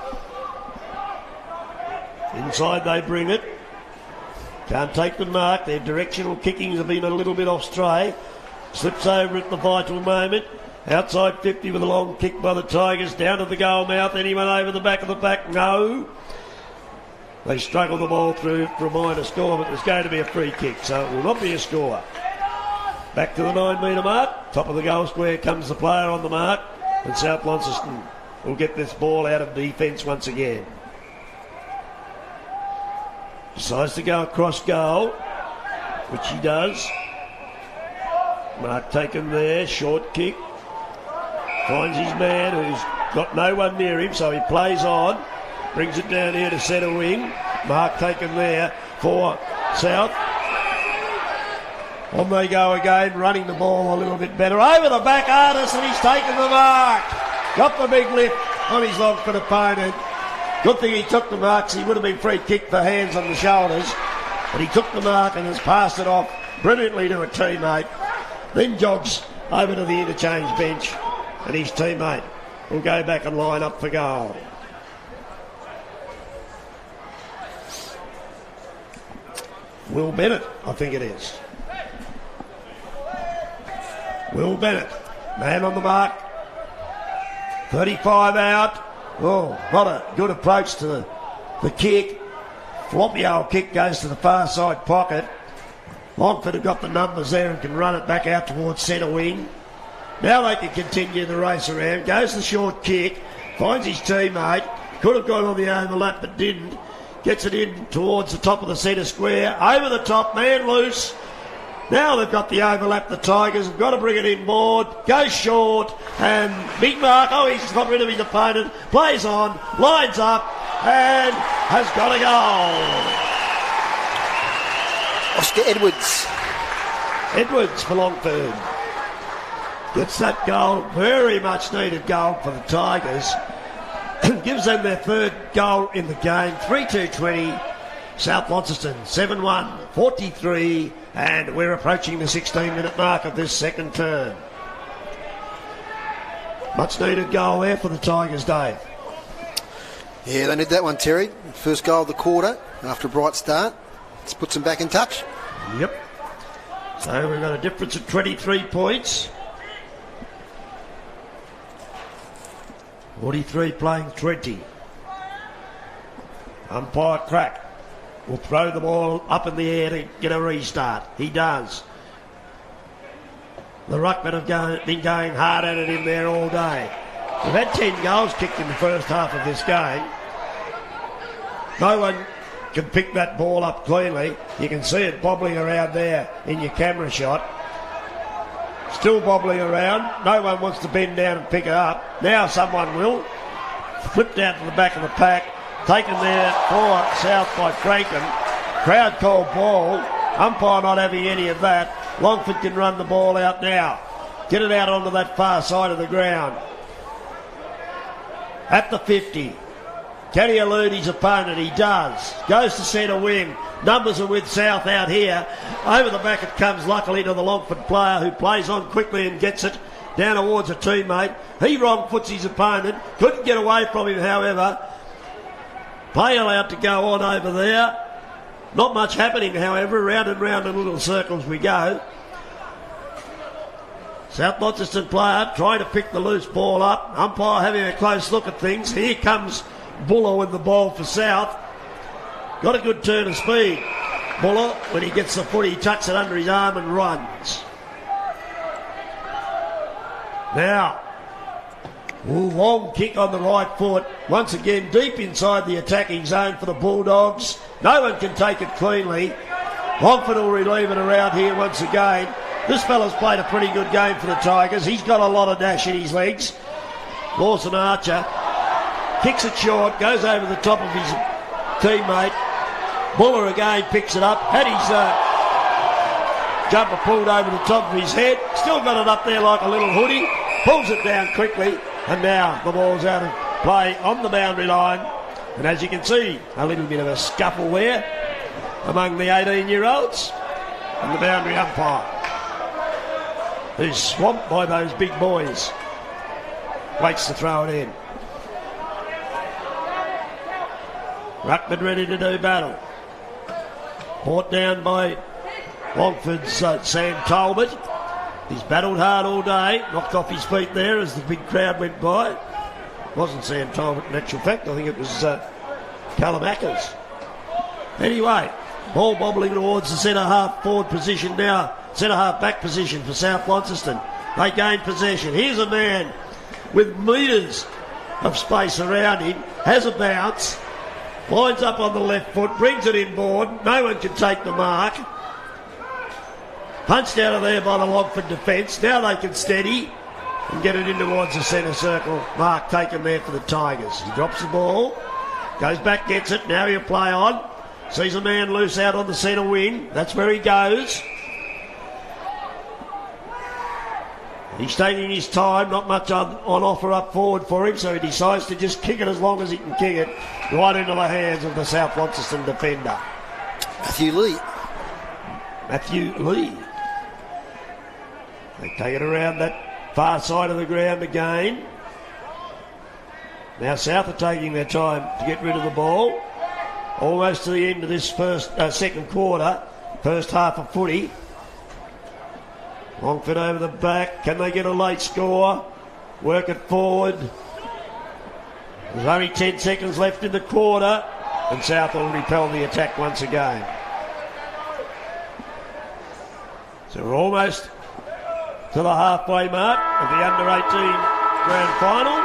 S3: Inside they bring it. Can't take the mark. Their directional kickings have been a little bit off stray. Slips over at the vital moment. Outside 50 with a long kick by the Tigers. Down to the goal mouth. Anyone over the back of the pack? No. They struggle the ball through for a minor score, but there's going to be a free kick, so it will not be a score. Back to the 9-metre mark. Top of the goal square comes the player on the mark. And South Launceston will get this ball out of defence once again. Decides to go across goal, which he does. Mark taken there, short kick. Finds his man who's got no one near him, so he plays on. Brings it down here to centre wing. Mark taken there for South. On they go again, running the ball a little bit better. Over the back, Artis, and he's taken the mark. Got the big lift on his Longford opponent. Good thing he took the marks. He would have been free kick for hands on the shoulders. But he took the mark and has passed it off brilliantly to a teammate. Then jogs over to the interchange bench, and his teammate will go back and line up for goal. Will Bennett, I think it is. Will Bennett, man on the mark. 35 out. Oh, not a good approach to the kick. Floppy old kick goes to the far side pocket. Longford have got the numbers there and can run it back out towards centre wing. Now they can continue the race around. Goes the short kick. Finds his teammate. Could have gone on the overlap but didn't. Gets it in towards the top of the centre square. Over the top, man loose. Now they've got the overlap, the Tigers have got to bring it inboard. Goes short, and big mark. Oh, he's got rid of his opponent. Plays on, lines up, and has got a goal.
S4: Oscar Edwards.
S3: Edwards for Longford. Gets that goal, very much needed goal for the Tigers. Gives them their third goal in the game. 3-2-20. South Launceston 7-1, 43, and we're approaching the 16-minute mark of this second term. Much needed goal there for the Tigers, Dave.
S4: Yeah, they need that one, Terry. First goal of the quarter after a bright start. This puts them back in touch.
S3: Yep. So we've got a difference of 23 points. 43 playing 20. Umpire Crack will throw the ball up in the air to get a restart. He does. The Ruckmen have been going hard at it in there all day. We've had 10 goals kicked in the first half of this game. No one can pick that ball up cleanly. You can see it bobbling around there in your camera shot. Still bobbling around. No one wants to bend down and pick it up. Now someone will. Flipped out to the back of the pack. Taken there for South by Frankham. Crowd called ball. Umpire not having any of that. Longford can run the ball out now. Get it out onto that far side of the ground. At the 50. Can he elude his opponent? He does. Goes to centre wing. Numbers are with South out here. Over the back it comes luckily to the Longford player who plays on quickly and gets it down towards a teammate. He wrong foots his opponent. Couldn't get away from him, however. Play allowed to go on over there. Not much happening, however. Round and round in little circles we go. South Launceston player trying to pick the loose ball up. Umpire having a close look at things. Here comes Buller with the ball for South. Got a good turn of speed. Buller, when he gets the foot, he tucks it under his arm and runs. Now, long kick on the right foot. Once again, deep inside the attacking zone for the Bulldogs. No one can take it cleanly. Longford will relieve it around here once again. This fella's played a pretty good game for the Tigers. He's got a lot of dash in his legs. Lawson Archer kicks it short, goes over the top of his teammate. Buller again picks it up. Had his jumper pulled over the top of his head. Still got it up there like a little hoodie. Pulls it down quickly. And now the ball's out of play on the boundary line. And as you can see, a little bit of a scuffle there among the 18-year-olds and the boundary umpire, who's swamped by those big boys. Waits to throw it in. Ruckman ready to do battle. Brought down by Longford's Sam Talbot. He's battled hard all day. Knocked off his feet there as the big crowd went by. It wasn't Sam Talbot in actual fact. I think it was Callum Ackers. Anyway, ball bobbling towards the centre half forward position now. Centre half back position for South Launceston. They gain possession. Here's a man with metres of space around him. Has a bounce. Lines up on the left foot. Brings it inboard. No one can take the mark. Punched out of there by the Longford defence. Now they can steady and get it in towards the centre circle. Mark taken there for the Tigers. He drops the ball. Goes back, gets it. Now he'll play on. Sees a man loose out on the centre wing. That's where he goes. He's taking his time. Not much on offer up forward for him, so he decides to just kick it as long as he can kick it right into the hands of the South Launceston defender.
S4: Matthew Lee.
S3: They take it around that far side of the ground again. Now South are taking their time to get rid of the ball. Almost to the end of this second quarter. First half of footy. Longford over the back. Can they get a late score? Work it forward. There's only 10 seconds left in the quarter, and South will repel the attack once again. So we're almost to the halfway mark of the under-18 grand final.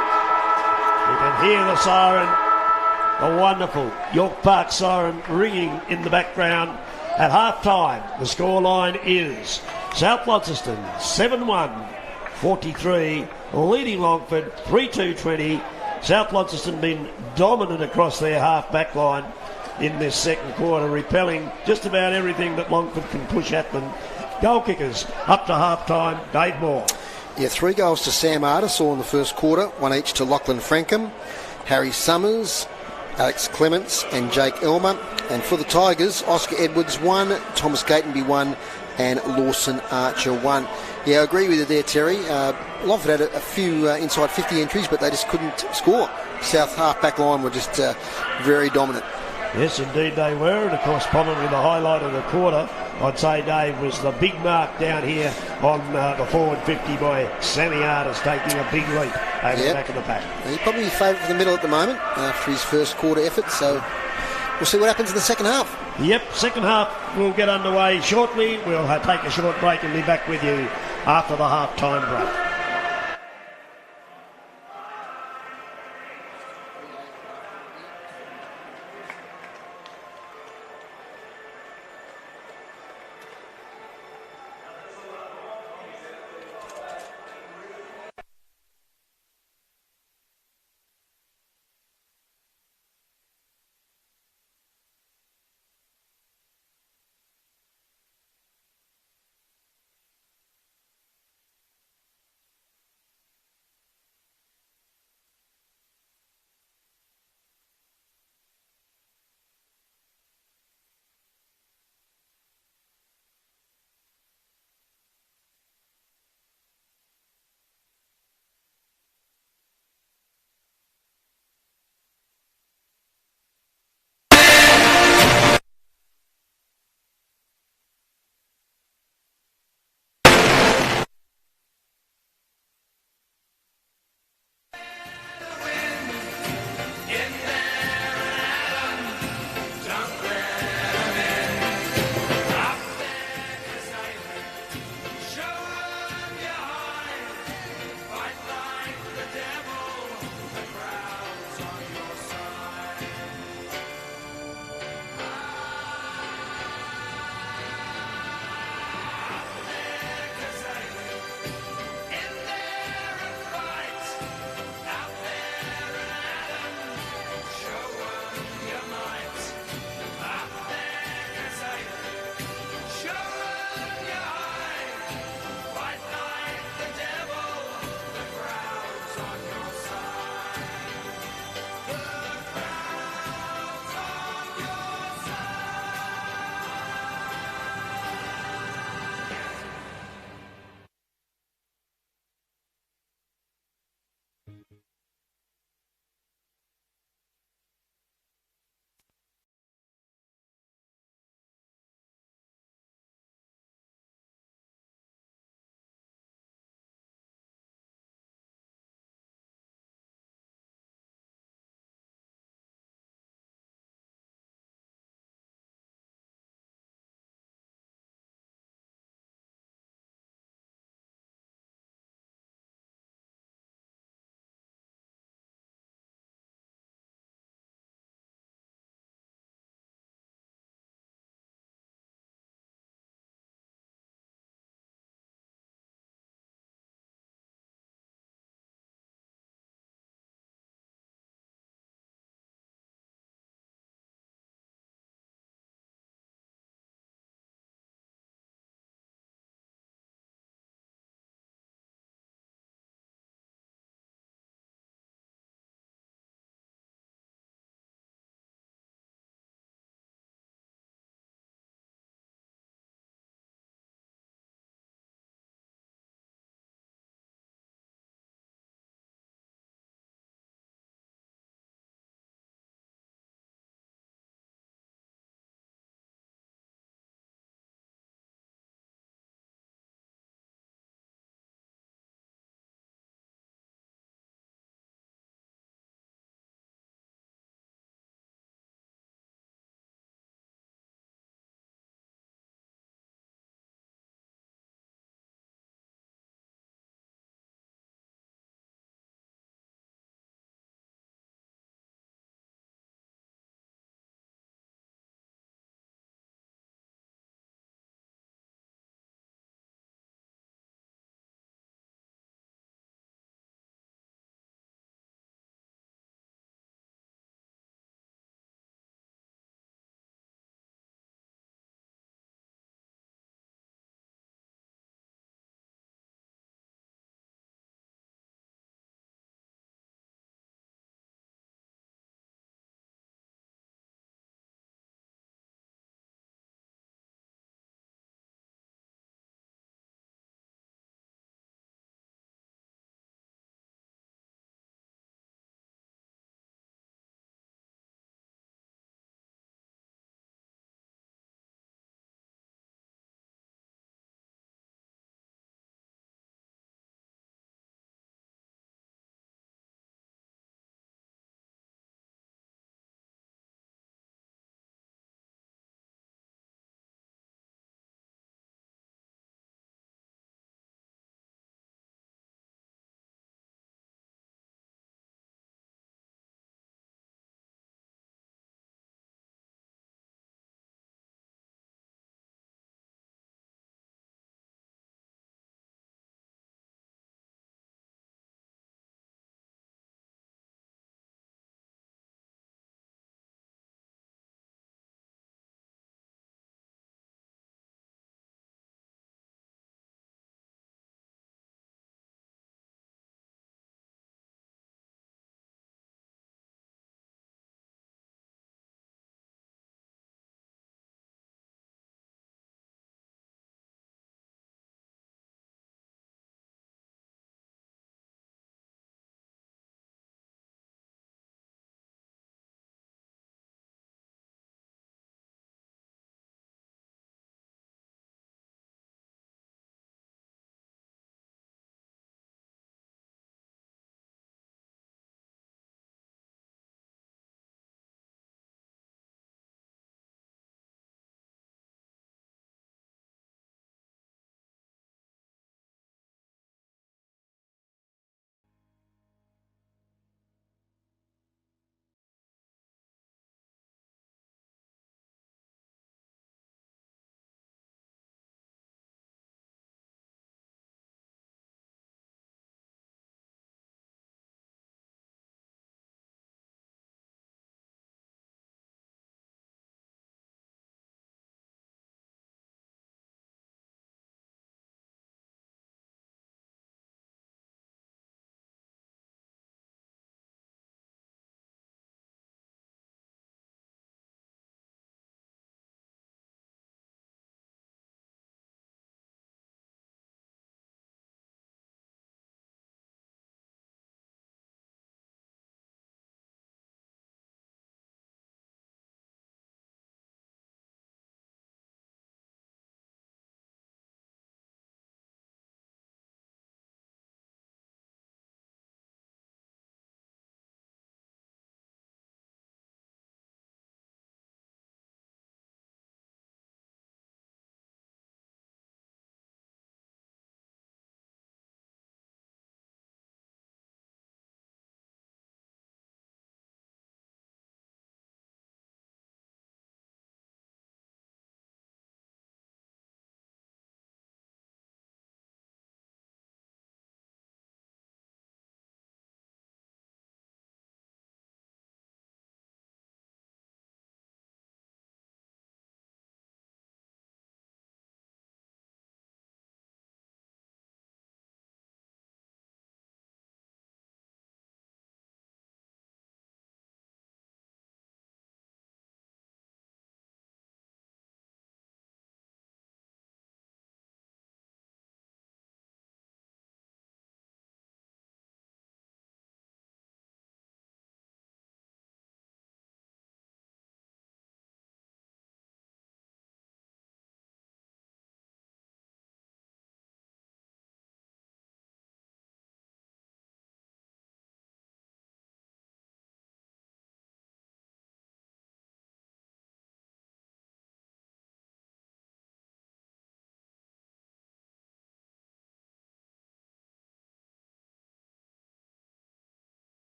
S3: You can hear the siren, the wonderful York Park siren ringing in the background. At half-time, the scoreline is South Launceston 7-1, 43, leading Longford 3-2-20. South Launceston been dominant across their half-back line in this second quarter, repelling just about everything that Longford can push at them. Goal kickers up to half-time, Dave Moore.
S4: Yeah, 3 goals to Sam Artis, all in the first quarter, 1 each to Lachlan Frankham, Harry Summers, Alex Clements and Jake Elmer. And for the Tigers, Oscar Edwards 1, Thomas Gatenby 1 and Lawson Archer 1. Yeah, I agree with you there, Terry. Longford had a few inside 50 entries, but they just couldn't score. South half-back line were just very dominant.
S3: Yes, indeed they were. And, of course, probably the highlight of the quarter, I'd say, Dave, was the big mark down here on the forward 50 by Sammy Artis, taking a big leap over the back of the pack.
S4: He's probably favourite for the middle at the moment after his first quarter effort, so we'll see what happens in the second half.
S3: Yep, second half will get underway shortly. We'll take a short break and be back with you after the half-time break.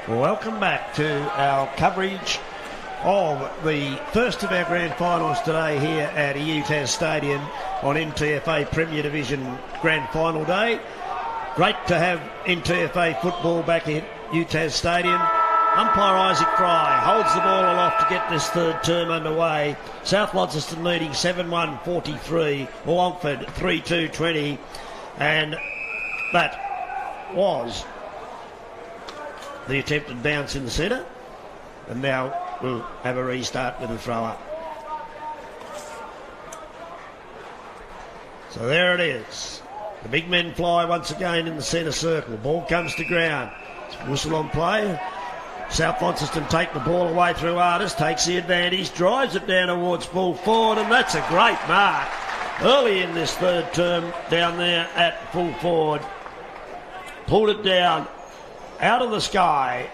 S3: Welcome back to our coverage of the first of our grand finals today here at UTAS Stadium on NTFA Premier Division Grand Final Day. Great to have NTFA football back at UTAS Stadium. Umpire Isaac Fry holds the ball aloft to get this third term underway. South Launceston leading 7-1-43, Longford 3-2-20, and that was the attempted bounce in the centre, and now we'll have a restart with a throw up. So there it is. The big men fly once again in the centre circle. Ball comes to ground. Whistle on play. South Launceston take the ball away through Artis, takes the advantage, drives it down towards full forward, and that's a great mark early in this third term down there at full forward. Pulled it down out of the sky,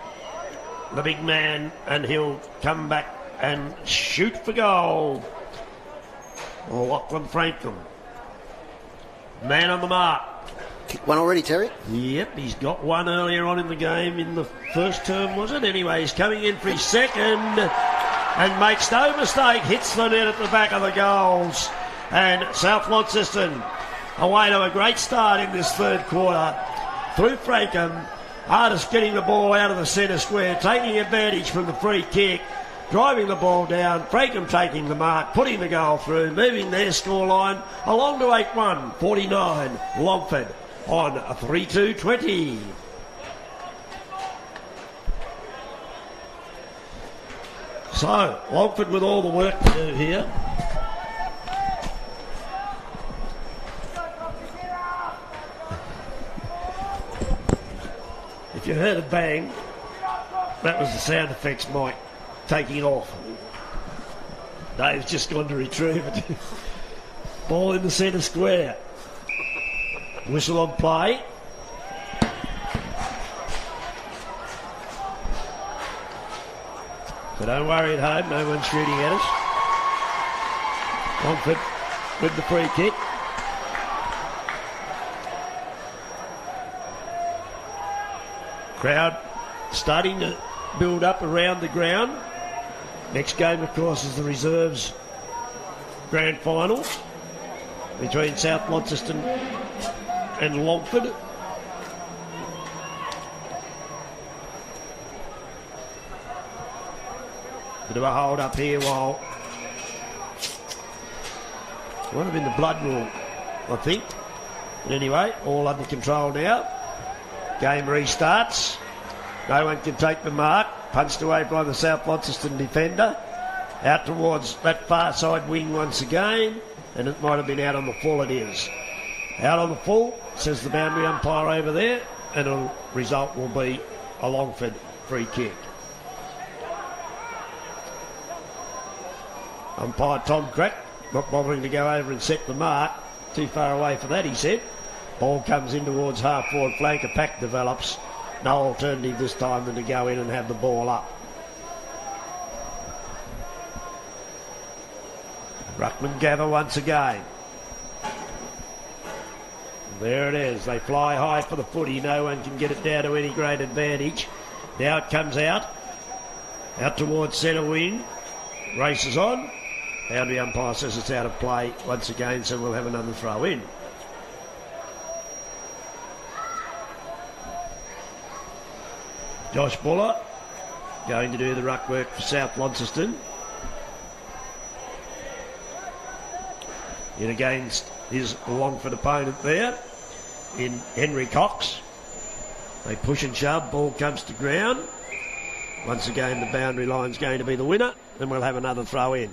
S3: the big man, and he'll come back and shoot for goal. Lachlan Franklin, man on the mark.
S4: Kick one already, Terry?
S3: Yep, he's got one earlier on in the game in the first term, was it? Anyway, he's coming in for his second and makes no mistake, hits the net at the back of the goals. And South Launceston away to a great start in this third quarter through Frankham. Artis getting the ball out of the centre square, taking advantage from the free kick, driving the ball down, Frankham taking the mark, putting the goal through, moving their scoreline along to 8-1, 49, Longford on a 3-2-20. So, Longford with all the work to do here. If you heard a bang, that was the sound effects mic taking off. Dave's just gone to retrieve it. Ball in the centre square. Whistle on play. So don't worry at home, no one's shooting at us. Longford with the free kick. Crowd starting to build up around the ground. Next game, of course, is the reserves grand final between South Launceston and Longford. Bit of a hold up here while might have been the blood rule, I think. But anyway, all under control now. Game restarts. No one can take the mark. Punched away by the South Launceston defender. Out towards that far side wing once again. And it might have been out on the full, it is. Out on the full, says the boundary umpire over there. And the result will be a Longford free kick. Umpire Tom Crack not bothering to go over and set the mark. Too far away for that, he said. Ball comes in towards half forward flank. A pack develops. No alternative this time than to go in and have the ball up. Ruckman gather once again. There it is. They fly high for the footy. No one can get it down to any great advantage. Now it comes out. Out towards centre wing. Races on. Boundary umpire says it's out of play once again, so we'll have another throw in. Josh Buller going to do the ruck work for South Launceston. In against his Longford opponent there in Henry Cox. They push and shove, ball comes to ground. Once again the boundary line's going to be the winner, and we'll have another throw in.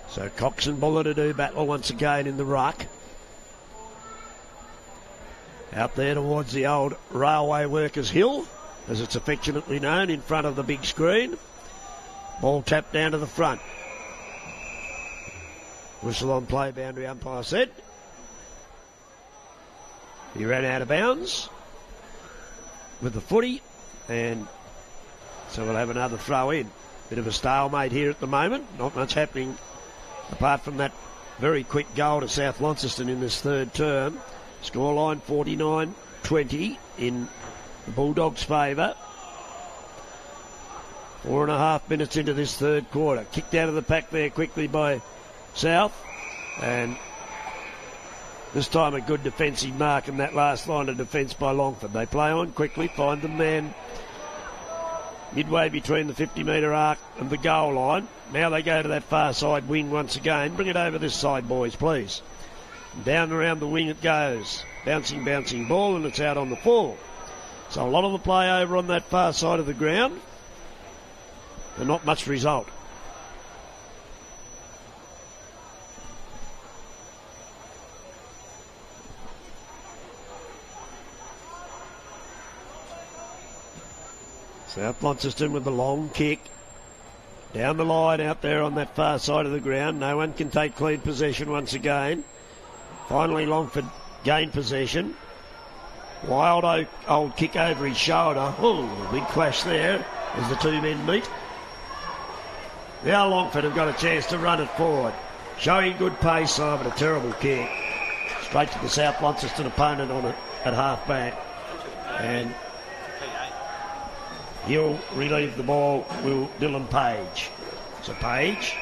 S3: So Cox and Buller to do battle once again in the ruck. Out there towards the old Railway Workers Hill, as it's affectionately known, in front of the big screen. Ball tapped down to the front. Whistle on play, boundary umpire said. He ran out of bounds with the footy, and so we'll have another throw in. Bit of a stalemate here at the moment. Not much happening apart from that very quick goal to South Launceston in this third term. Scoreline 49-20 in the Bulldogs' favour. 4.5 minutes into this third quarter. Kicked out of the pack there quickly by South. And this time a good defensive mark in that last line of defence by Longford. They play on quickly, find the man midway between the 50-metre arc and the goal line. Now they go to that far side wing once again. Bring it over this side, boys, please. Down around the wing it goes. Bouncing ball, and it's out on the full. So a lot of the play over on that far side of the ground, but not much result. South Launceston with the long kick. Down the line out there on that far side of the ground. No one can take clean possession once again. Finally Longford gain possession. Wild old kick over his shoulder. Oh, big clash there as the two men meet. Now Longford have got a chance to run it forward. Showing good pace, but a terrible kick. Straight to the South Launceston opponent on it at half back. And he'll relieve the ball, will Dylan Page. So Page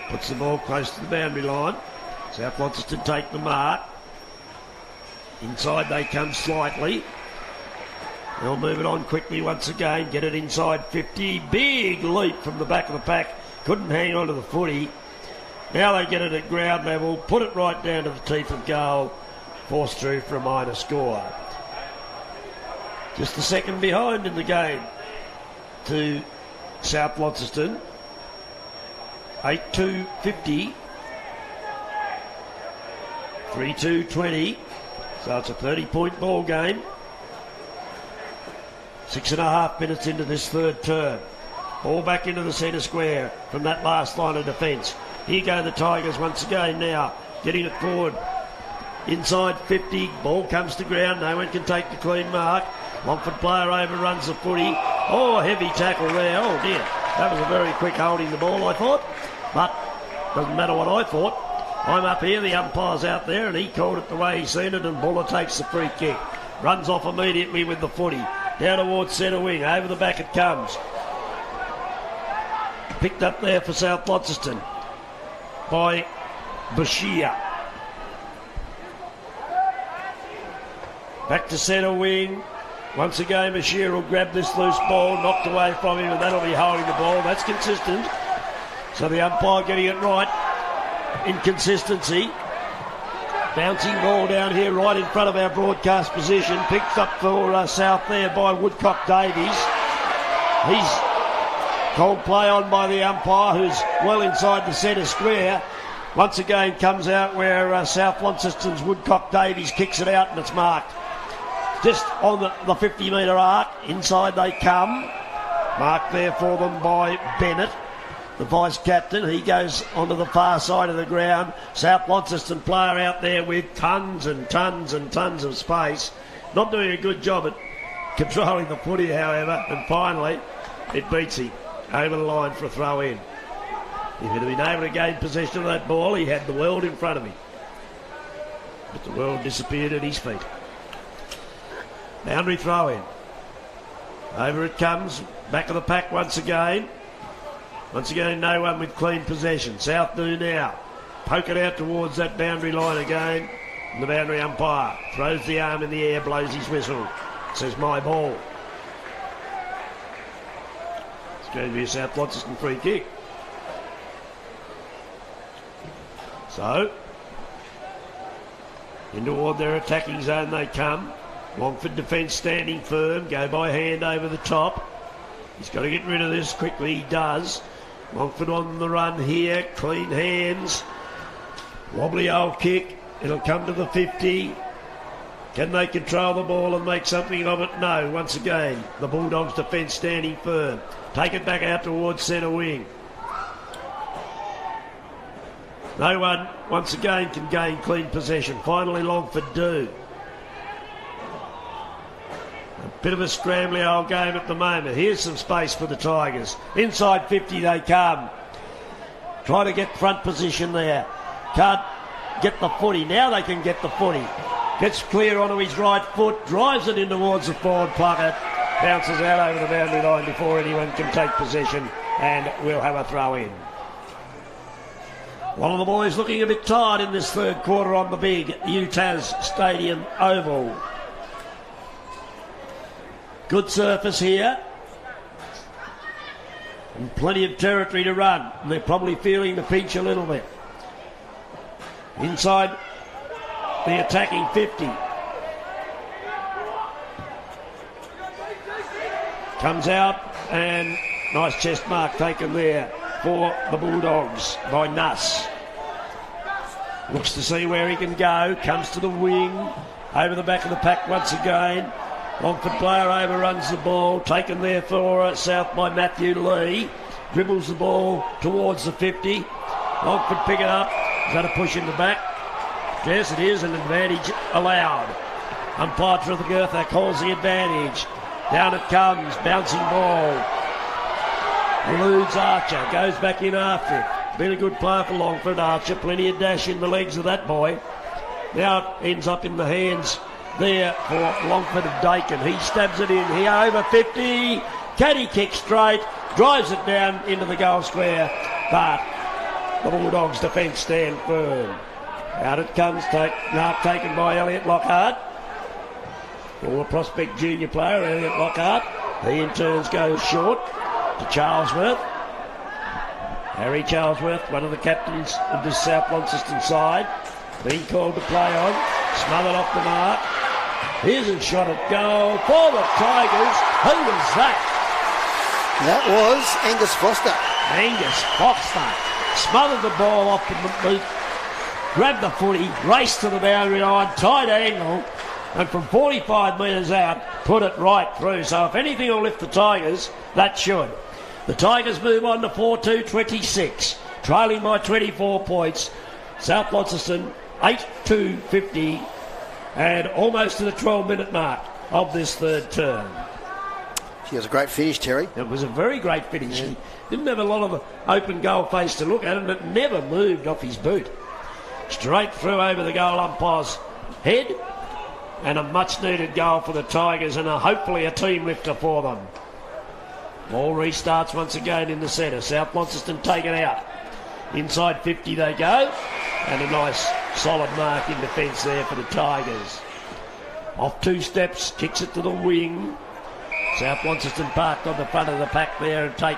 S3: puts the ball close to the boundary line. South Launceston take the mark. Inside they come slightly. They'll move it on quickly once again. Get it inside 50. Big leap from the back of the pack. Couldn't hang on to the footy. Now they get it at ground level. Put it right down to the teeth of goal. Forced through for a minor score. Just the second behind in the game to South Launceston. 8-2-50. 3-2-20. So it's a 30-point ball game. 6.5 minutes into this third term. Ball back into the centre square from that last line of defence. Here go the Tigers once again now. Getting it forward. Inside 50. Ball comes to ground. No one can take the clean mark. Longford player overruns the footy. Oh, heavy tackle there. Oh, dear. That was a very quick holding the ball, I thought. But doesn't matter what I thought. I'm up here, the umpire's out there, and he called it the way he seen it, and Buller takes the free kick. Runs off immediately with the footy. Down towards centre wing. Over the back it comes. Picked up there for South Launceston by Bashir. Back to centre wing. Once again, Bashir will grab this loose ball, knocked away from him, and that'll be holding the ball. That's consistent. So the umpire getting it right. Inconsistency. Bouncing ball down here right in front of our broadcast position. Picked up for South there by Woodcock Davies. He's called play on by the umpire, who's well inside the centre square. Once again comes out where South Launceston's Woodcock Davies kicks it out, and it's marked. Just on the 50-metre arc. Inside they come. Marked there for them by Bennett, the vice-captain. He goes onto the far side of the ground. South Launceston player out there with tons and tons and tons of space. Not doing a good job at controlling the footy, however. And finally, it beats him over the line for a throw-in. If he'd have been able to gain possession of that ball, he had the world in front of him. But the world disappeared at his feet. Boundary throw-in. Over it comes. Back of the pack once again. Once again, no one with clean possession. South do now. Poke it out towards that boundary line again. And the boundary umpire throws the arm in the air, blows his whistle. Says, my ball. It's going to be a South Launceston free kick. So, in toward their attacking zone they come. Longford defence standing firm. Go by hand over the top. He's got to get rid of this quickly. He does. Longford on the run here. Clean hands. Wobbly old kick. It'll come to the 50. Can they control the ball and make something of it? No. Once again, the Bulldogs defence standing firm. Take it back out towards centre wing. No one, once again, can gain clean possession. Finally, Longford do. A bit of a scrambly old game at the moment. Here's some space for the Tigers. Inside 50 they come. Try to get front position there. Can't get the footy. Now they can get the footy. Gets clear onto his right foot, drives it in towards the forward pocket, bounces out over the boundary line before anyone can take possession, and we'll have a throw in. One of the boys looking a bit tired in this third quarter on the big UTAS Stadium Oval. Good surface here. And plenty of territory to run. And they're probably feeling the pinch a little bit. Inside the attacking 50. Comes out and nice chest mark taken there for the Bulldogs by Nuss. Looks to see where he can go. Comes to the wing. Over the back of the pack once again. Longford player overruns the ball. Taken there for South by Matthew Lee. Dribbles the ball towards the 50. Longford pick it up. Is that a push in the back? Yes, it is. An advantage allowed. Umpire Trithagurtha calls the advantage. Down it comes. Bouncing ball. Eludes Archer. Goes back in after it. Been a good player for Longford. Archer. Plenty of dash in the legs of that boy. Now it ends up in the hands there for Longford of Dakin. He stabs it in here over 50. Caddy kick straight. Drives it down into the goal square. But the Bulldogs' defence stand firm. Out it comes. Taken by Elliot Lockhart. For a prospect junior player, Elliot Lockhart. He in turns goes short to Charlesworth. Harry Charlesworth, one of the captains of this South Launceston side. Being called to play on. Smothered off the mark. Here's a shot at goal for the Tigers. Who was that?
S4: That was Angus Foster.
S3: Angus Foster smothered the ball off the boot, grabbed the footy, raced to the boundary line, tight angle, and from 45 metres out, put it right through. So if anything will lift the Tigers, that should. The Tigers move on to 4-2-26, trailing by 24 points. South Launceston 8-2-50, and almost to the 12-minute mark of this third term.
S4: She has a great finish, Terry.
S3: It was a very great finish. He didn't have a lot of open goal face to look at, and it never moved off his boot. Straight through over the goal umpire's head, and a much-needed goal for the Tigers, and hopefully a team lifter for them. Ball restarts once again in the centre. South Launceston taken out. Inside 50 they go, and a nice solid mark in defence there for the Tigers. Off 2 steps, kicks it to the wing. South Launceston parked on the front of the pack there and take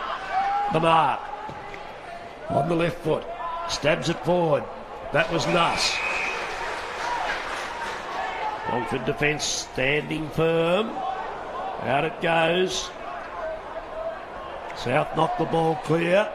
S3: the mark. On the left foot, stabs it forward. That was Nuss. Longford defence standing firm. Out it goes. South knocked the ball clear.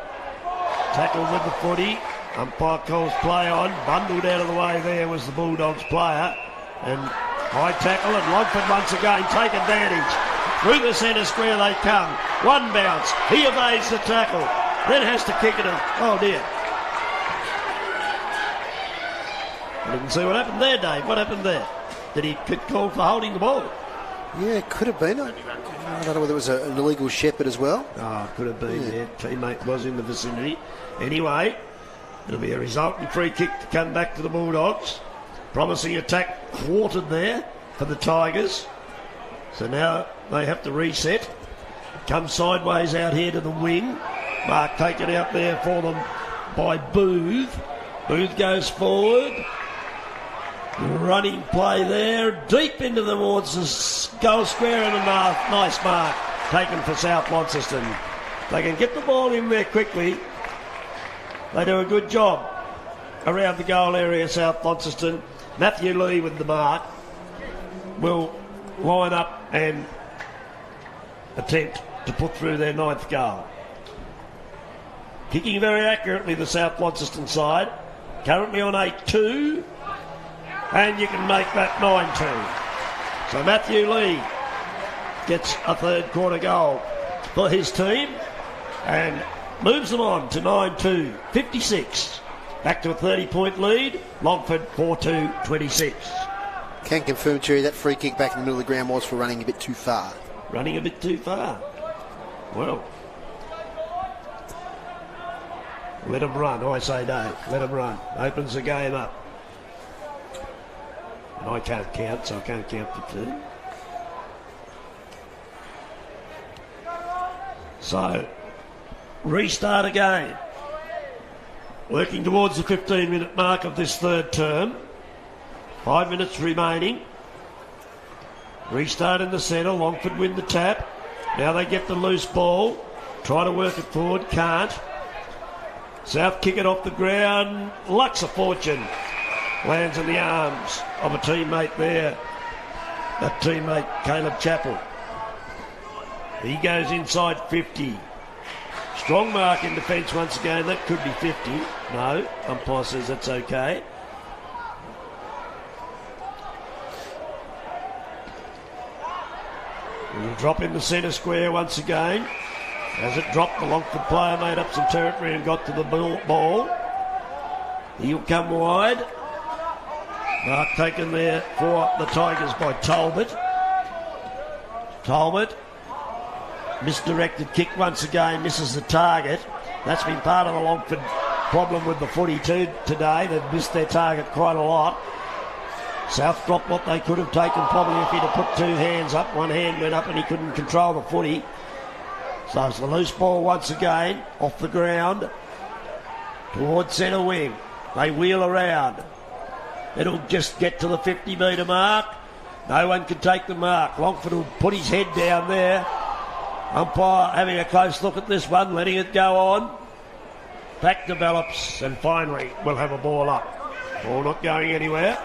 S3: Tackled with the footy. Umpire calls play on. Bundled out of the way there was the Bulldogs player. And high tackle, and Longford once again take advantage. Through the centre square they come. One bounce. He evades the tackle. Then has to kick it in. Oh dear. I didn't see what happened there, Dave. What happened there? Did he get called for holding the ball?
S4: Yeah, it could have been. I don't know whether it was an illegal shepherd as well.
S3: Oh, could have been, yeah. Teammate was in the vicinity. Anyway, it'll be a resulting free kick to come back to the Bulldogs. Promising attack thwarted there for the Tigers. So now they have to reset. Come sideways out here to the wing. Mark taken out there for them by Booth. Booth goes forward. Running play there. Deep into towards the goal square, and a nice mark taken for South Launceston. They can get the ball in there quickly. They do a good job around the goal area, South Launceston. Matthew Lee with the mark will line up and attempt to put through their 9th goal. Kicking very accurately, the South Launceston side. Currently on 8-2, and you can make that 9-2. So Matthew Lee gets a third quarter goal for his team and moves them on to 9-2, 56. Back to a 30-point lead. Longford 4-2-26.
S4: Can confirm, Terry, that free kick back in the middle of the ground was for running a bit too far.
S3: Running a bit too far. Well, let him run, I say, Dave. Let him run. Opens the game up. And I can't count, so I can't count 15. So, restart again. Working towards the 15-minute mark of this third term. 5 minutes remaining. Restart in the centre. Longford win the tap. Now they get the loose ball. Try to work it forward. Can't. South kick it off the ground. Lux a fortune. Lands in the arms of a teammate there. That teammate, Caleb Chappell. He goes inside 50. Strong mark in defence once again. That could be 50. No, umpire says that's okay. We'll drop in the centre square once again. As it dropped, the Longford player made up some territory and got to the ball. He'll come wide. Mark taken there for the Tigers by Talbot. Talbot. Misdirected kick once again, misses the target. That's been part of the Longford problem with the footy too today. They've missed their target quite a lot. South dropped what they could have taken probably if he'd have put two hands up. One hand went up and he couldn't control the footy. So it's the loose ball once again, off the ground, towards centre wing. They wheel around. It'll just get to the 50-metre mark. No one can take the mark. Longford will put his head down there. Umpire having a close look at this one, letting it go on. Back develops, and finally we'll have a ball up. Ball not going anywhere.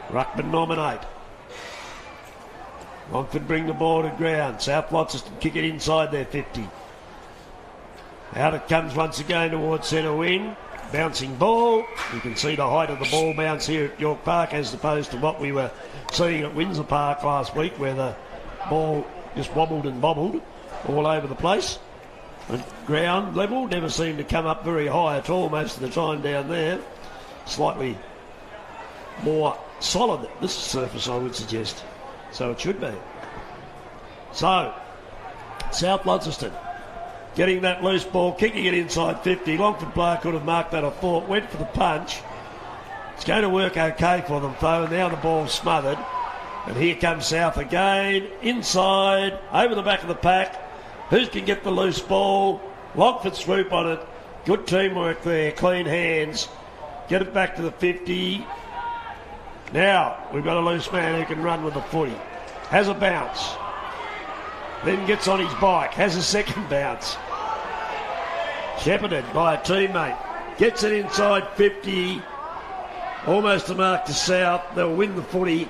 S3: Ruckman nominate. Longford bring the ball to ground. South Launceston kick it inside their 50. Out it comes once again towards centre wing. Bouncing ball. You can see the height of the ball bounce here at York Park as opposed to what we were seeing at Windsor Park last week where the ball just wobbled and bobbled all over the place. And ground level never seemed to come up very high at all most of the time down there. Slightly more solid this surface, I would suggest. So it should be. So, South Launceston getting that loose ball, kicking it inside 50. Longford player could have marked that, I thought. Went for the punch. It's going to work okay for them, though. And now the ball's smothered. And here comes South again. Inside, over the back of the pack. Who can get the loose ball? Longford swoop on it. Good teamwork there. Clean hands. Get it back to the 50. Now, we've got a loose man who can run with the footy. Has a bounce. Then gets on his bike. Has a second bounce. Shepherded by a teammate. Gets it inside 50. Almost a mark to South. They'll win the footy.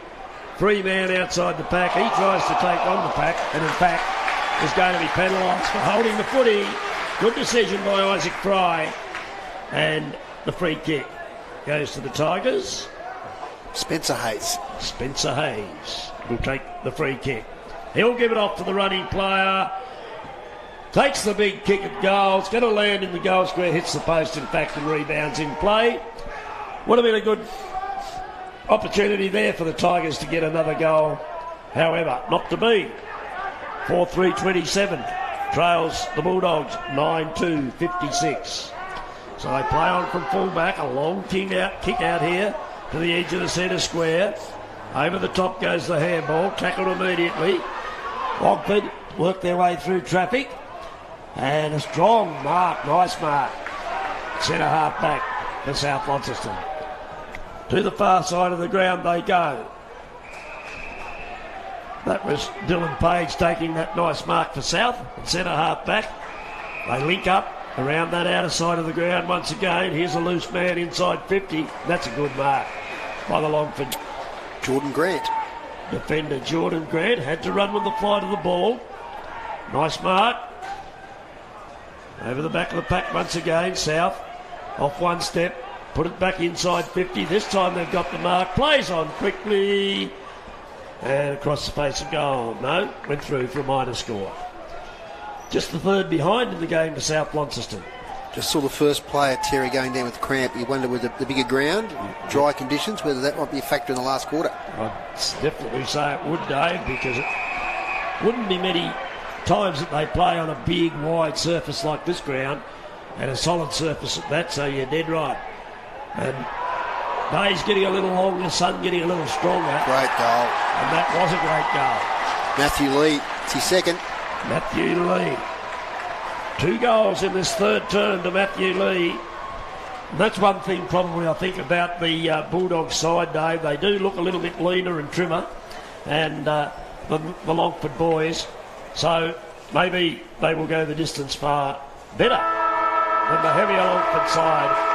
S3: 3 man outside the pack. He tries to take on the pack and in fact is going to be penalised for holding the footy. Good decision by Isaac Fry. And the free kick goes to the Tigers.
S4: Spencer Hayes.
S3: Spencer Hayes will take the free kick. He'll give it off to the running player. Takes the big kick at goal. It's going to land in the goal square, hits the post, in fact, and rebounds in play. Would have been a good opportunity there for the Tigers to get another goal. However, not to be. 4-3-27 trails the Bulldogs 9-2-56. So they play on from fullback. A long kick out here to the edge of the centre square. Over the top goes the handball. Tackled immediately. Longford work their way through traffic. And a strong mark. Nice mark. Centre half back for South Launceston. To the far side of the ground they go. That was Dylan Page taking that nice mark for South. Centre half back. They link up around that outer side of the ground once again. Here's a loose man inside 50. That's a good mark by the Longford.
S4: Jordan Grant.
S3: Defender Jordan Grant had to run with the flight of the ball. Nice mark. Over the back of the pack once again. South off one step. Put it back inside 50. This time they've got the mark. Plays on quickly. And across the face of goal. No, went through for a minor score. Just the third behind in the game for South Launceston.
S4: Just saw the first player, Terry, going down with cramp. You wonder with the bigger ground, dry conditions, whether that might be a factor in the last quarter.
S3: I'd definitely say it would, Dave, because it wouldn't be many times that they play on a big, wide surface like this ground, and a solid surface at that, so you're dead right. And days getting a little longer, sun getting a little stronger.
S4: Great goal.
S3: And that was a great goal.
S4: Matthew Lee, it's his second.
S3: Matthew Lee. 2 goals in this third term to Matthew Lee. And that's one thing probably I think about the Bulldogs side, Dave. They do look a little bit leaner and trimmer, and the Longford boys. So maybe they will go the distance far better than the heavier Longford side.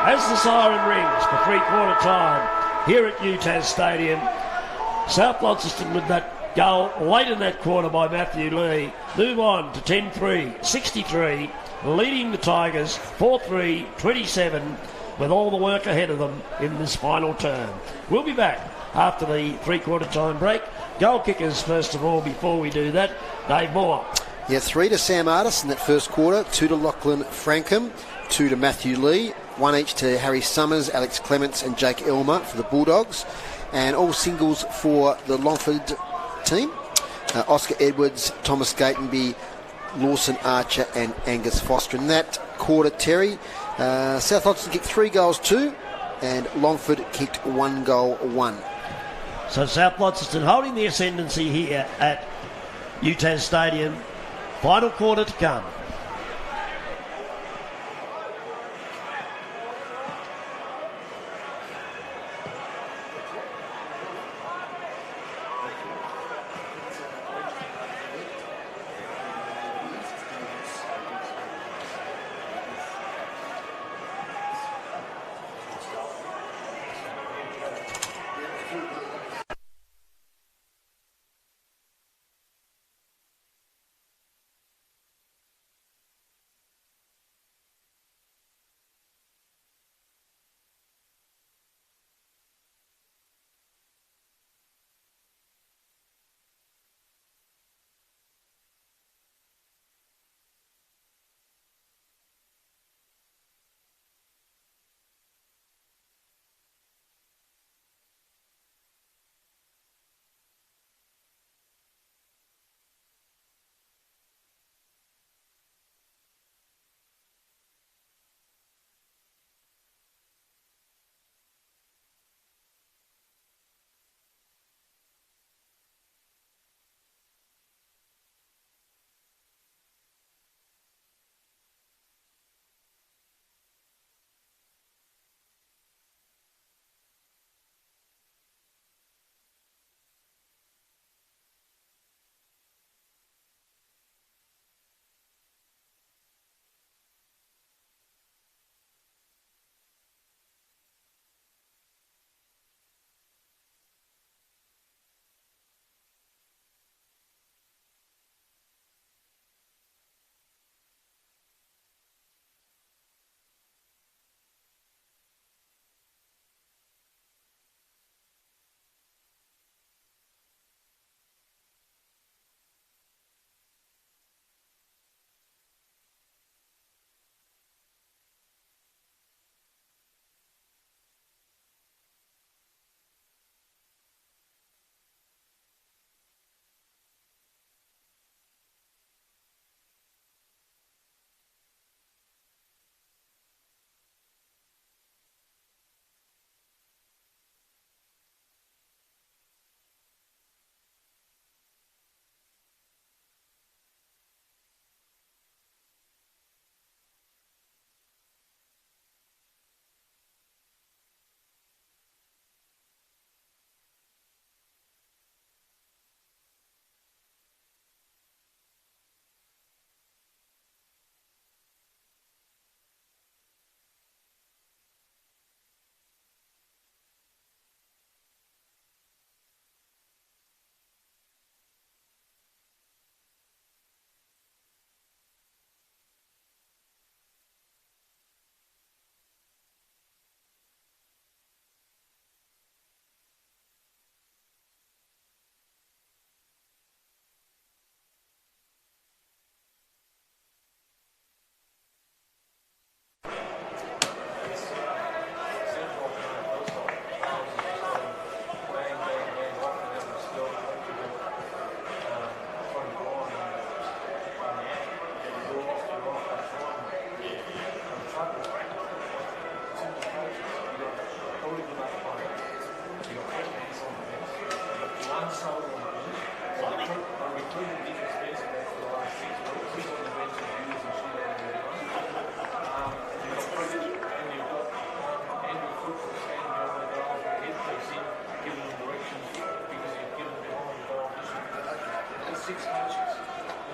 S3: As the siren rings for 3/4 time here at UTAS Stadium, South Launceston with that goal late in that quarter by Matthew Lee move on to 10-3, 63, leading the Tigers 4-3, 27, with all the work ahead of them in this final term. We'll be back after the 3/4 time break. Goal kickers first of all before we do that. Dave Moore.
S4: Yeah, 3 to Sam Artis in that first quarter, 2 to Lachlan Frankham, 2 to Matthew Lee, 1 each to Harry Summers, Alex Clements and Jake Elmer for the Bulldogs, and all singles for the Longford team. Oscar Edwards, Thomas Gatenby, Lawson Archer and Angus Foster. In that quarter, Terry, South Launceston kicked 3 goals, 2, and Longford kicked 1 goal, 1.
S3: So South Launceston holding the ascendancy here at UTAS Stadium. Final quarter to come.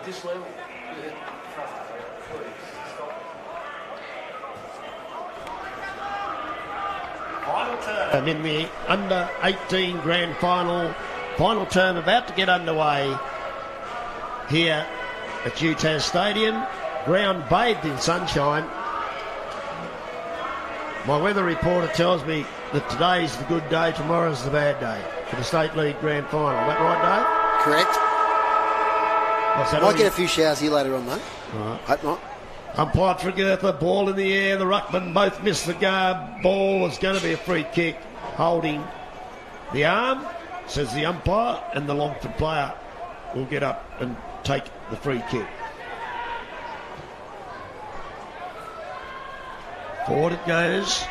S5: this level.
S3: Final term in the under 18 grand final term about to get underway here at UTAS Stadium. Ground bathed in sunshine. My weather reporter tells me that today's the good day, tomorrow's the bad day for the State League Grand Final. Is that right, Dave?
S4: Correct.
S3: What's that?
S4: Might get a few showers here later on, though.
S3: Right.
S4: Hope not.
S3: Umpire Tregertha, ball in the air. The ruckman both missed the guard. Ball is going to be a free kick. Holding the arm, says the umpire, and the Longford player will get up and take the free kick. Forward it goes.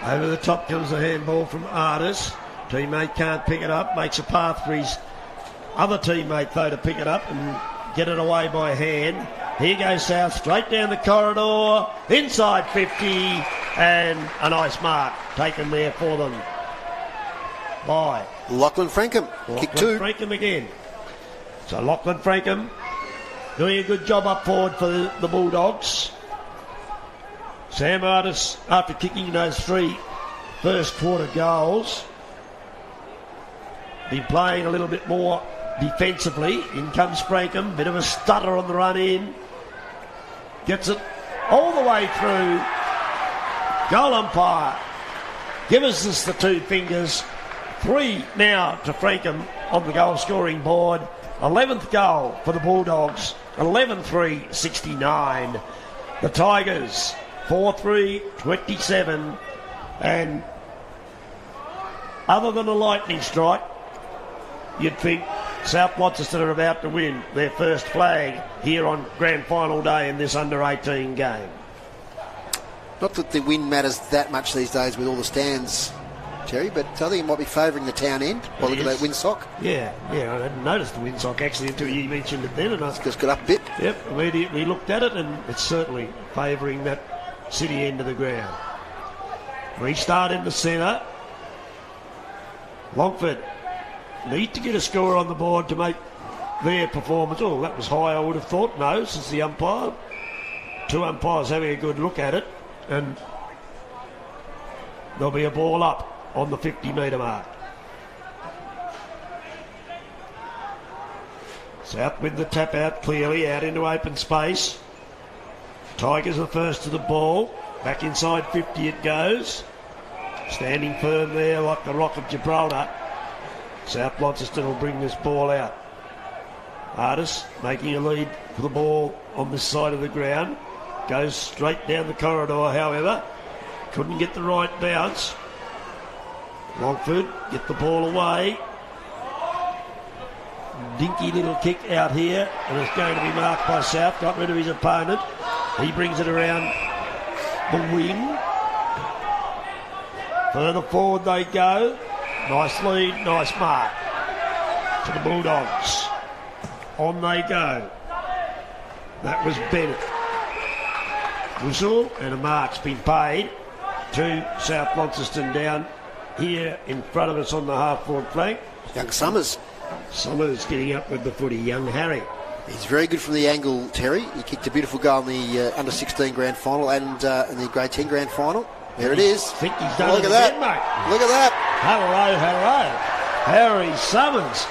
S3: Over the top comes the handball from Artis. Teammate can't pick it up. Makes a path for his other teammate, though, to pick it up and get it away by hand. Here goes South, straight down the corridor. Inside 50. And a nice mark taken there for them by
S4: Lachlan Frankham. Kick two.
S3: Frankham again. So Lachlan Frankham doing a good job up forward for the Bulldogs. Sam Artis, after kicking those 3 first quarter goals, been playing a little bit more defensively. In comes Frankham, bit of a stutter on the run in. Gets it all the way through. Goal umpire gives us the 2 fingers. 3 now to Frankham on the goal scoring board. 11th goal for the Bulldogs. 11-3-69. The Tigers 4-3-27, and other than a lightning strike, you'd think South Launceston are about to win their first flag here on grand final day in this under 18 game.
S4: Not that the win matters that much these days with all the stands, Terry, but I think it might be favouring the town end by looking at that windsock.
S3: Yeah, I hadn't noticed the windsock actually until you mentioned it then. And I
S4: just got up a bit.
S3: Yep, immediately looked at it, and it's certainly favouring that city end of the ground. Restart in the centre. Longford need to get a score on the board to make their performance. Oh, that was high, I would have thought. No, since the umpire. 2 umpires having a good look at it, and there'll be a ball up on the 50-metre mark. South with the tap out clearly, out into open space. Tigers are first to the ball. Back inside 50 it goes. Standing firm there like the Rock of Gibraltar. South Launceston will bring this ball out. Artis making a lead for the ball on this side of the ground. Goes straight down the corridor, however. Couldn't get the right bounce. Longford get the ball away. Dinky little kick out here, and it's going to be marked by South. Got rid of his opponent. He brings it around the wing. Further forward they go. Nice lead, nice mark to the Bulldogs. On they go. That was Bennett. Whistle, and a mark's been paid to South Launceston down here in front of us on the half-forward flank.
S4: Young Summers.
S3: Summers getting up with the footy. Young Harry.
S4: He's very good from the angle, Terry. He kicked a beautiful goal in the under-16 grand final and in the grade 10 grand final. There it is.
S3: I think he's done
S4: Look
S3: it
S4: at
S3: again,
S4: that.
S3: mate.
S4: Look at that.
S3: Hello. Harry Summers.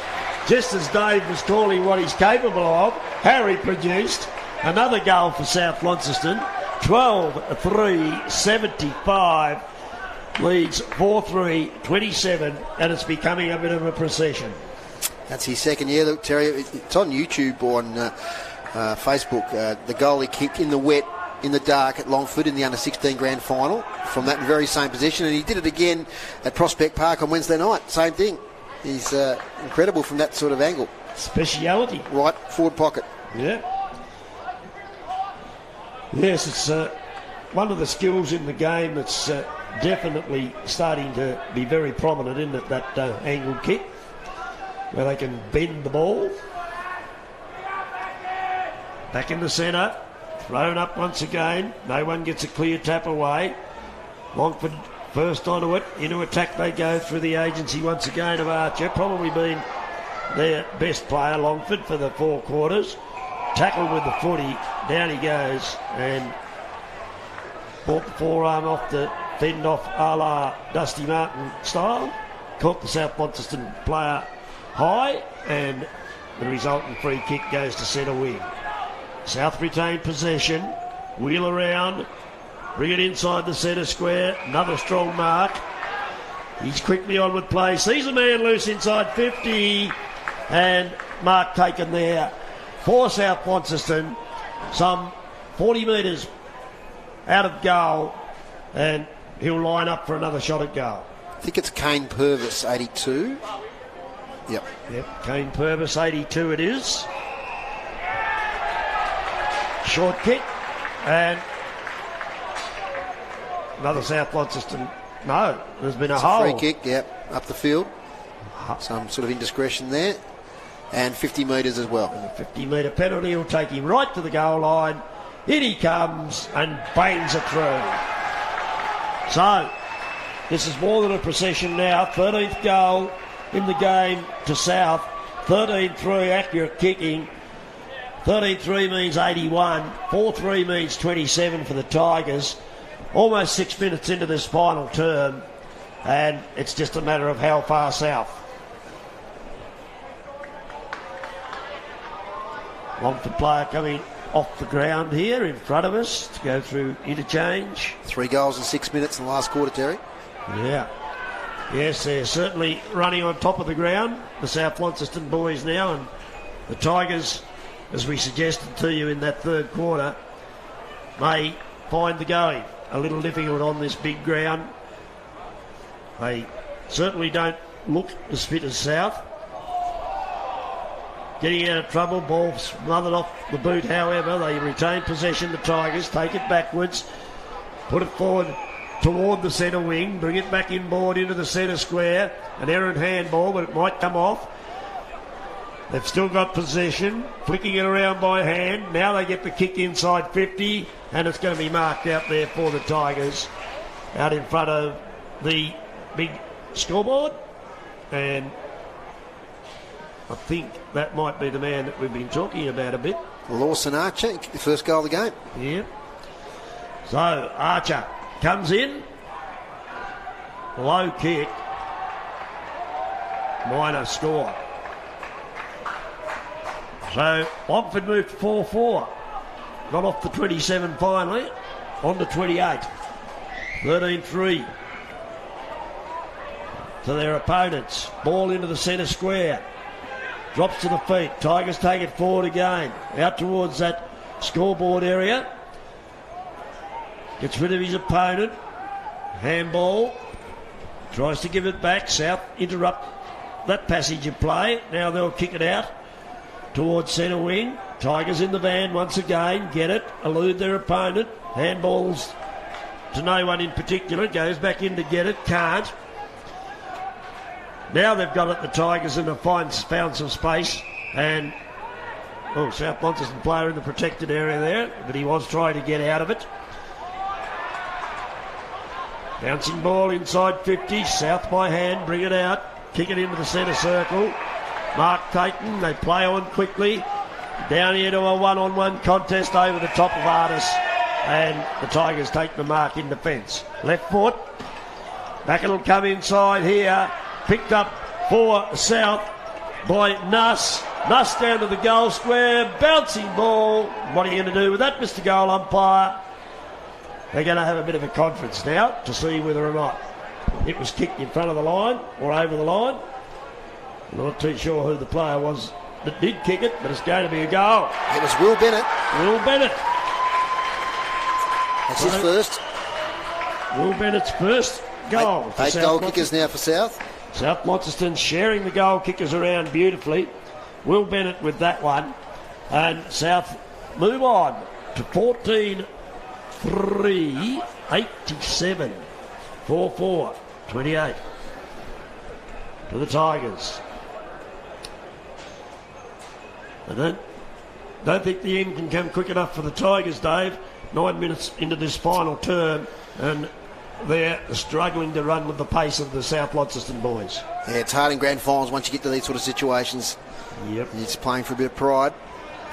S3: Just as Dave was calling what he's capable of, Harry produced another goal for South Launceston. 12-3-75. Leads 4-3-27, and it's becoming a bit of a procession.
S4: That's his second year. Look, Terry, it's on YouTube or on Facebook. The goal he kicked in the wet, in the dark at Longford in the under-16 grand final from that very same position, and he did it again at Prospect Park on Wednesday night. Same thing. He's incredible from that sort of angle.
S3: Speciality.
S4: Right, forward pocket.
S3: Yeah. Yes, it's one of the skills in the game that's definitely starting to be very prominent, isn't it, that angle kick, where they can bend the ball. Back in the centre, thrown up once again. No one gets a clear tap away. Longford first onto it. Into attack they go through the agency once again of Archer. Probably been their best player, Longford, for the 4 quarters. Tackled with the footy, down he goes, and brought the forearm off the fend off a la Dusty Martin style. Caught the South Launceston player high, and the resultant free kick goes to centre wing. South retain possession, wheel around, bring it inside the centre square, another strong mark. He's quickly on with play, sees a man loose inside 50, and mark taken there for South Launceston, some 40 metres out of goal, and he'll line up for another shot at goal.
S4: I think it's Kane Purvis, 82. Yep,
S3: Kane Purvis, 82 it is. Short kick, and another South Launceston. No, there's been a hole.
S4: Free kick, yep, up the field. Some sort of indiscretion there. And 50 metres as well.
S3: And a 50-metre penalty will take him right to the goal line. In he comes and bangs it through. So, this is more than a procession now. 13th goal in the game to South. 13-3 accurate kicking. 13-3 means 81. 4-3 means 27 for the Tigers. Almost 6 minutes into this final term. And it's just a matter of how far south. Longford player coming off the ground here in front of us to go through interchange.
S4: 3 goals in 6 minutes in the last quarter, Terry.
S3: Yeah. Yes, they're certainly running on top of the ground, the South Launceston boys now, and the Tigers, as we suggested to you in that third quarter, may find the going a little difficult on this big ground. They certainly don't look as fit as South. Getting out of trouble, ball smothered off the boot, however. They retain possession, the Tigers, take it backwards, put it forward toward the centre wing, bring it back inboard into the centre square. An errant handball, but it might come off. They've still got possession, flicking it around by hand. Now they get the kick inside 50, and it's going to be marked out there for the Tigers, out in front of the big scoreboard. And I think that might be the man that we've been talking about a bit.
S4: Lawson Archer, the first goal of the game.
S3: Yeah. So Archer comes in. Low kick. Minor score. So Longford moved 4-4. Got off the 27 finally. On to 28. 13-3. To their opponents. Ball into the centre square. Drops to the feet. Tigers take it forward again. Out towards that scoreboard area. Gets rid of his opponent. Handball. Tries to give it back. South interrupt that passage of play. Now they'll kick it out towards centre wing. Tigers in the van once again. Get it. Elude their opponent. Handballs to no one in particular. Goes back in to get it. Can't. Now they've got it, the Tigers, and have found some space. And, South Launceston player in the protected area there, but he was trying to get out of it. Bouncing ball inside 50, South by hand, bring it out, kick it into the centre circle. Mark Tatum, they play on quickly. Down here to a one-on-one contest over the top of Artis. And the Tigers take the mark in defence. Left foot, back it'll come inside here. Picked up for South by Nuss. Nuss down to the goal square. Bouncing ball. What are you going to do with that, Mr. Goal Umpire? They're going to have a bit of a conference now to see whether or not it was kicked in front of the line or over the line. I'm not too sure who the player was that did kick it, but it's going to be a goal.
S4: It was Will Bennett.
S3: Will Bennett.
S4: That's his first.
S3: Will Bennett's first goal.
S4: Eight goal kickers now for South.
S3: South Launceston sharing the goal kickers around beautifully. Will Bennett with that one. And South move on to 14-3, 87. 4-4, 28. To the Tigers. I don't think the end can come quick enough for the Tigers, Dave. 9 minutes into this final term, and they're struggling to run with the pace of the South Launceston boys.
S4: Yeah, it's hard in grand finals once you get to these sort of situations.
S3: Yep.
S4: You're just playing for a bit of pride.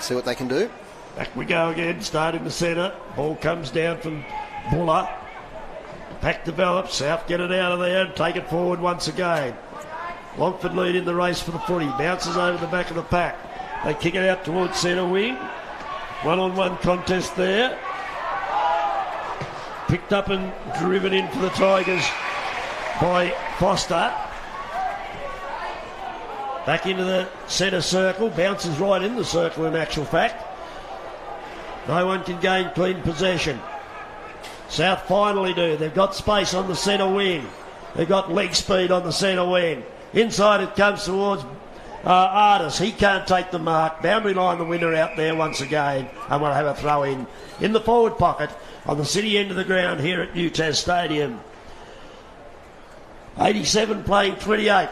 S4: See what they can do.
S3: Back we go again, start in the centre. Ball comes down from Buller. Pack develops, South get it out of there and take it forward once again. Longford lead in the race for the footy. Bounces over the back of the pack. They kick it out towards centre wing. One-on-one contest there. Picked up and driven in for the Tigers by Foster. Back into the centre circle. Bounces right in the circle in actual fact. No one can gain clean possession. South finally do. They've got space on the centre wing. They've got leg speed on the centre wing. Inside it comes towards Artis. He can't take the mark. Boundary line the winner out there once again. And we'll have a throw in the forward pocket on the city end of the ground here at UTAS Stadium. 87 playing 28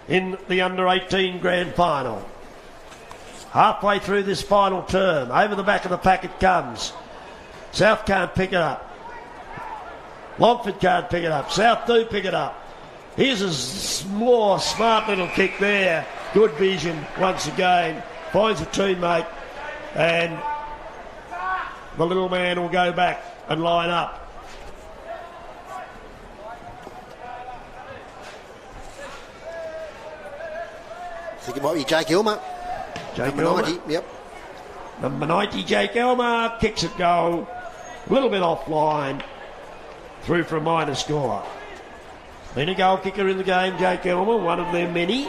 S3: in the under-18 grand final. Halfway through this final term, over the back of the pack it comes. South can't pick it up. Longford can't pick it up. South do pick it up. Here's a more smart little kick there. Good vision once again. Finds a teammate and the little man will go back and line up.
S4: I think it might be Jake Elmer.
S3: Number
S4: 90, yep.
S3: Number 90, Jake Elmer, kicks it goal. A little bit offline. Through for a minor score. Been a goal kicker in the game, Jake Elmer, one of their many.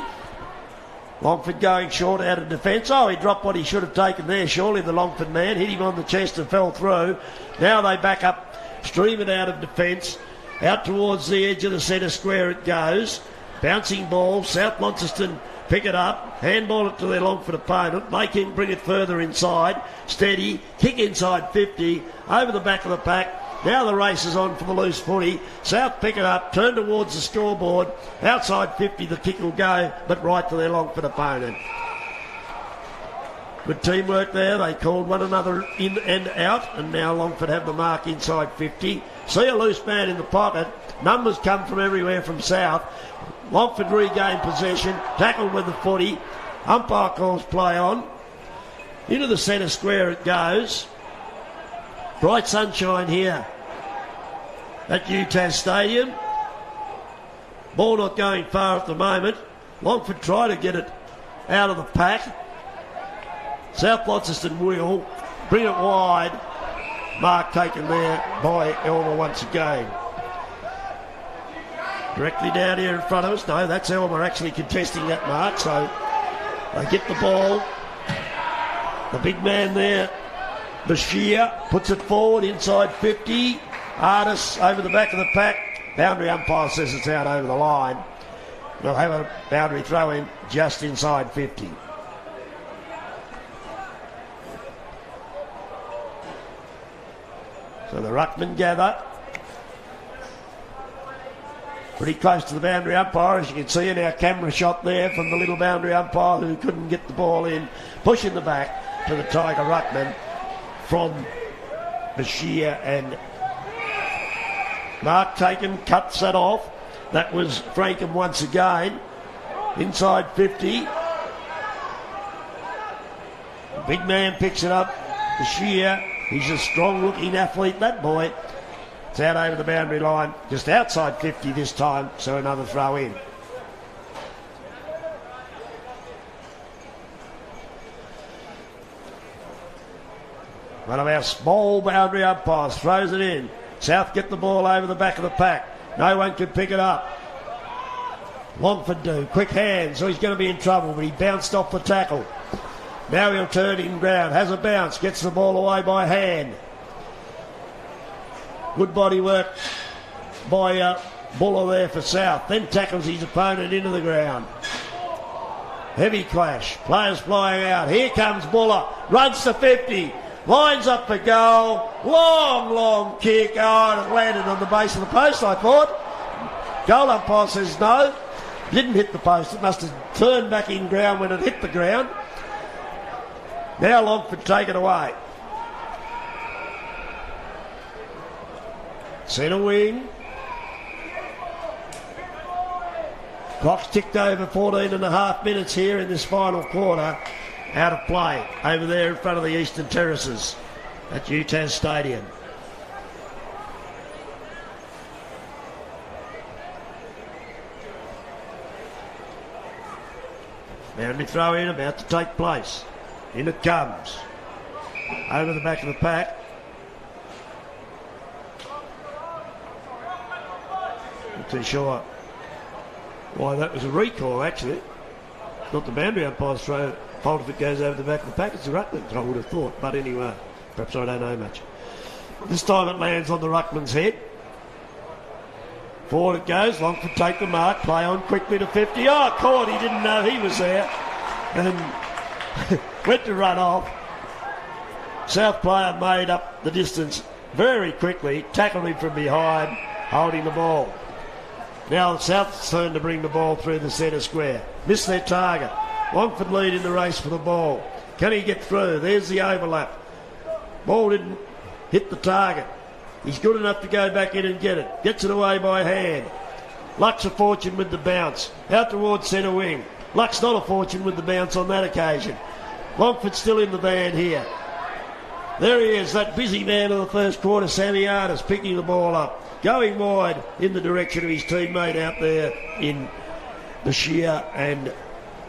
S3: Longford going short out of defence. Oh, he dropped what he should have taken there. Surely the Longford man hit him on the chest and fell through. Now they back up, stream it out of defence. Out towards the edge of the centre square it goes. Bouncing ball, South Launceston pick it up, handball it to their Longford opponent, make him bring it further inside, steady, kick inside 50, over the back of the pack. Now the race is on for the loose footy. South pick it up, turn towards the scoreboard, outside 50 the kick will go, but right to their Longford opponent. Good teamwork there, they called one another in and out, and now Longford have the mark inside 50. See a loose man in the pocket, numbers come from everywhere from South. Longford regain possession, tackled with the footy. Umpire calls play on. Into the centre square it goes. Bright sunshine here at UTAS Stadium. Ball not going far at the moment. Longford try to get it out of the pack. South Launceston will bring it wide. Mark taken there by Elmer once again. Directly down here in front of us. No, that's Elmer actually contesting that mark. So they get the ball. The big man there, Bashir, puts it forward inside 50. Artis over the back of the pack. Boundary umpire says it's out over the line. We'll have a boundary throw in just inside 50. So the ruckmen gather. Pretty close to the boundary umpire, as you can see in our camera shot there from the little boundary umpire who couldn't get the ball in. Pushing the back to the Tiger ruckman from Bashir, and Mark taken, cuts that off. That was Frankham once again. Inside 50. The big man picks it up. Bashir, he's a strong looking athlete, that boy. It's out over the boundary line, just outside 50 this time, so another throw in. One of our small boundary umpires throws it in. South get the ball over the back of the pack. No one can pick it up. Longford do. Quick hands, so he's going to be in trouble, but he bounced off the tackle. Now he'll turn in ground, has a bounce, gets the ball away by hand. Good body work by Buller there for South. Then tackles his opponent into the ground. Heavy clash. Players flying out. Here comes Buller. Runs to 50. Lines up for goal. Long kick. Oh, and it landed on the base of the post, I thought. Goal umpire says no. Didn't hit the post. It must have turned back in ground when it hit the ground. Now Longford take it away. Centre wing. Clock's ticked over 14 and a half minutes here in this final quarter. Out of play over there in front of the Eastern Terraces at UTAS Stadium. Boundary throw in about to take place. In it comes. Over the back of the pack. Not too sure why that was a recall, actually. Not the boundary umpire's throw fault if it goes over the back of the pack. It's the ruckman's, I would have thought. But anyway, perhaps I don't know much. This time it lands on the ruckman's head. Forward it goes. Longford take the mark. Play on quickly to 50. Oh, caught. He didn't know he was there. And went to run off. South player made up the distance very quickly. Tackled him from behind, holding the ball. Now South's turn to bring the ball through the centre square. Missed their target. Longford lead in the race for the ball. Can he get through? There's the overlap. Ball didn't hit the target. He's good enough to go back in and get it. Gets it away by hand. Luck's a fortune with the bounce. Out towards centre wing. Luck's not a fortune with the bounce on that occasion. Longford's still in the van here. There he is, that busy man of the first quarter, Sammy Artis, picking the ball up. Going wide in the direction of his teammate out there in the sheer, and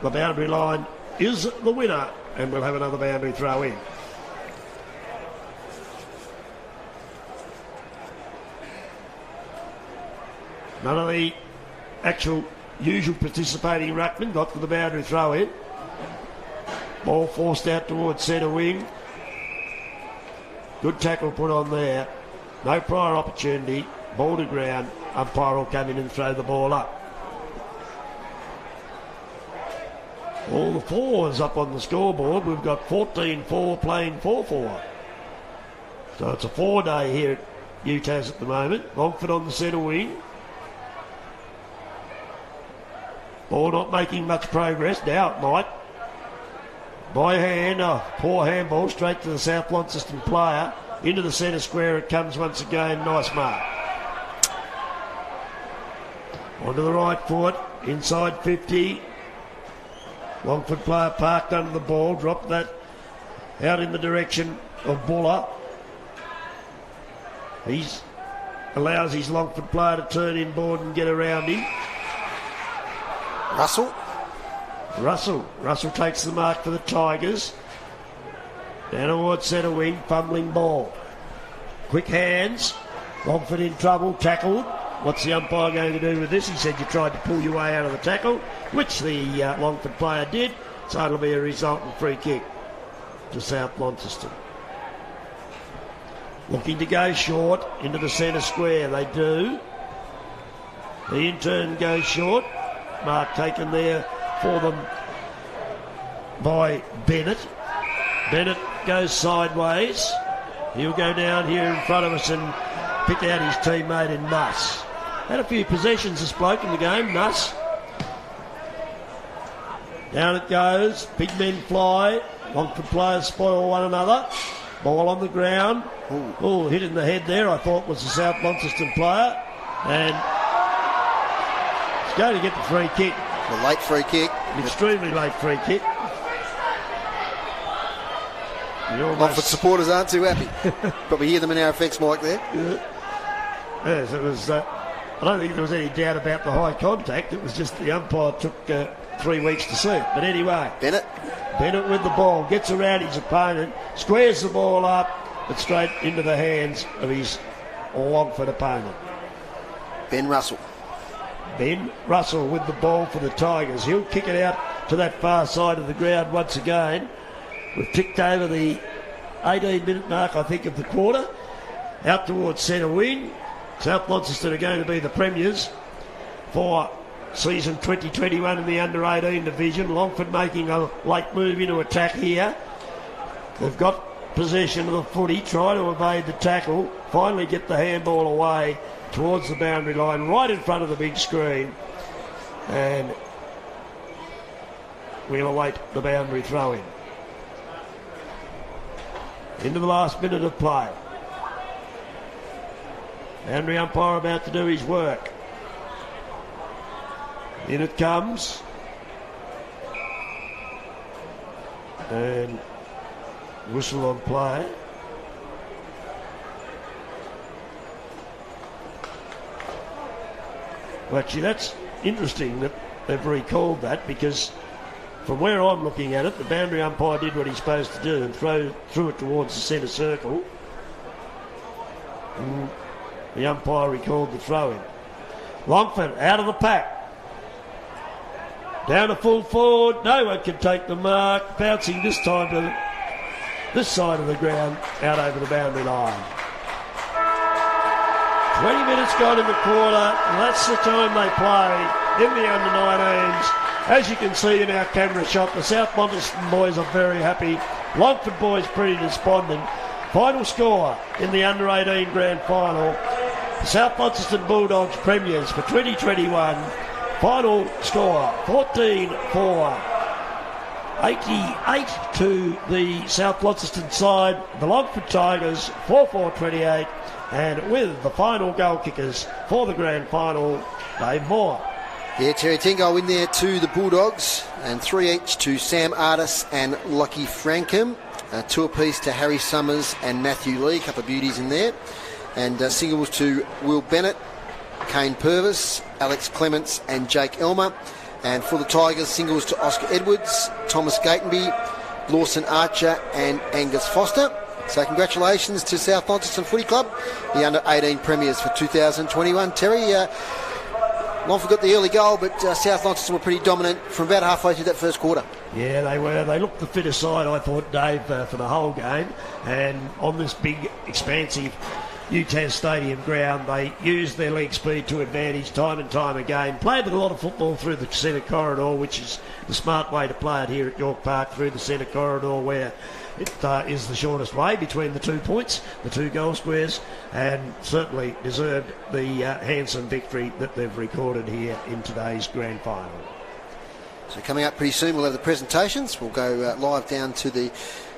S3: the boundary line is the winner, and we'll have another boundary throw in. None of the actual usual participating ruckmen got for the boundary throw in. Ball forced out towards centre wing. Good tackle put on there. No prior opportunity. Ball to ground. Umpire will come in and throw the ball up. All the fours up on the scoreboard. We've got 14-4 playing 4-4. So it's a 4-day here at UTAS at the moment. Longford on the centre wing. Ball not making much progress. Now it might. By hand, poor handball straight to the South Launceston player. Into the centre square it comes once again. Nice mark. Onto the right foot. Inside 50. Longford player parked under the ball. Dropped that out in the direction of Buller. He allows his Longford player to turn inboard and get around him. Russell takes the mark for the Tigers. Down towards centre wing, fumbling ball. Quick hands. Longford in trouble, tackled. What's the umpire going to do with this? He said you tried to pull your way out of the tackle, which the Longford player did. So it'll be a resultant free kick to South Launceston. Looking to go short into the centre square. They do. The in turn goes short. Mark taken there for them by Bennett. Bennett goes sideways. He'll go down here in front of us and pick out his teammate in Nuss. Had a few possessions this bloke in the game, Nuss. Down it goes. Big men fly. Longford players spoil one another. Ball on the ground. Oh, hit in the head there. I thought was the South Launceston player. And it's going to get the free kick.
S4: A late free kick.
S3: An extremely late free kick.
S4: Longford supporters aren't too happy. Probably hear them in our effects mic there.
S3: Yes, it was. I don't think there was any doubt about the high contact. It was just the umpire took 3 weeks to see it. But anyway, Bennett with the ball, gets around his opponent, squares the ball up, but straight into the hands of his Longford opponent.
S4: Ben Russell
S3: with the ball for the Tigers. He'll kick it out to that far side of the ground once again. We've ticked over the 18-minute mark, I think, of the quarter. Out towards centre wing. South Launceston are going to be the premiers for season 2021 in the under-18 division. Longford making a late move into attack here. They've got possession of the footy, try to evade the tackle, finally get the handball away towards the boundary line, right in front of the big screen. And we'll await the boundary throw-in. Into the last minute of play. Boundary umpire about to do his work. In it comes. And whistle on play. Well, actually, that's interesting that they've recalled that, because from where I'm looking at it, the boundary umpire did what he's supposed to do and threw it towards the centre circle. And the umpire recalled the throw-in. Longford out of the pack. Down to full forward. No one can take the mark. Bouncing this time to this side of the ground, out over the boundary line. 20 minutes gone in the quarter. That's the time they play in the under-19s. As you can see in our camera shot, the South Launceston boys are very happy. Longford boys pretty despondent. Final score in the under-18 grand final. The South Launceston Bulldogs premiers for 2021. Final score 14-4. 88 to the South Launceston side. The Longford Tigers 4-4-28. And with the final goal kickers for the grand final, Dave Moore.
S4: Yeah, Terry, 10 goal win there to the Bulldogs, and 3 each to Sam Artis and Lockie Frankham. 2 apiece to Harry Summers and Matthew Lee, a couple of beauties in there. And singles to Will Bennett, Kane Purvis, Alex Clements and Jake Elmer. And for the Tigers, singles to Oscar Edwards, Thomas Gatenby, Lawson Archer and Angus Foster. So congratulations to South Launceston Footy Club, the under-18 premiers for 2021. Terry, Longford got the early goal, but South Launceston were pretty dominant from about halfway through that first quarter.
S3: Yeah, they were. They looked the fitter side, I thought, Dave, for the whole game. And on this big, expansive UTAS Stadium ground, they used their leg speed to advantage time and time again. Played a lot of football through the centre corridor, which is the smart way to play it here at York Park, through the centre corridor, where it is the shortest way between the 2 points, the 2 goal squares, and certainly deserved the handsome victory that they've recorded here in today's grand final.
S4: So coming up pretty soon, we'll have the presentations. We'll go live down to the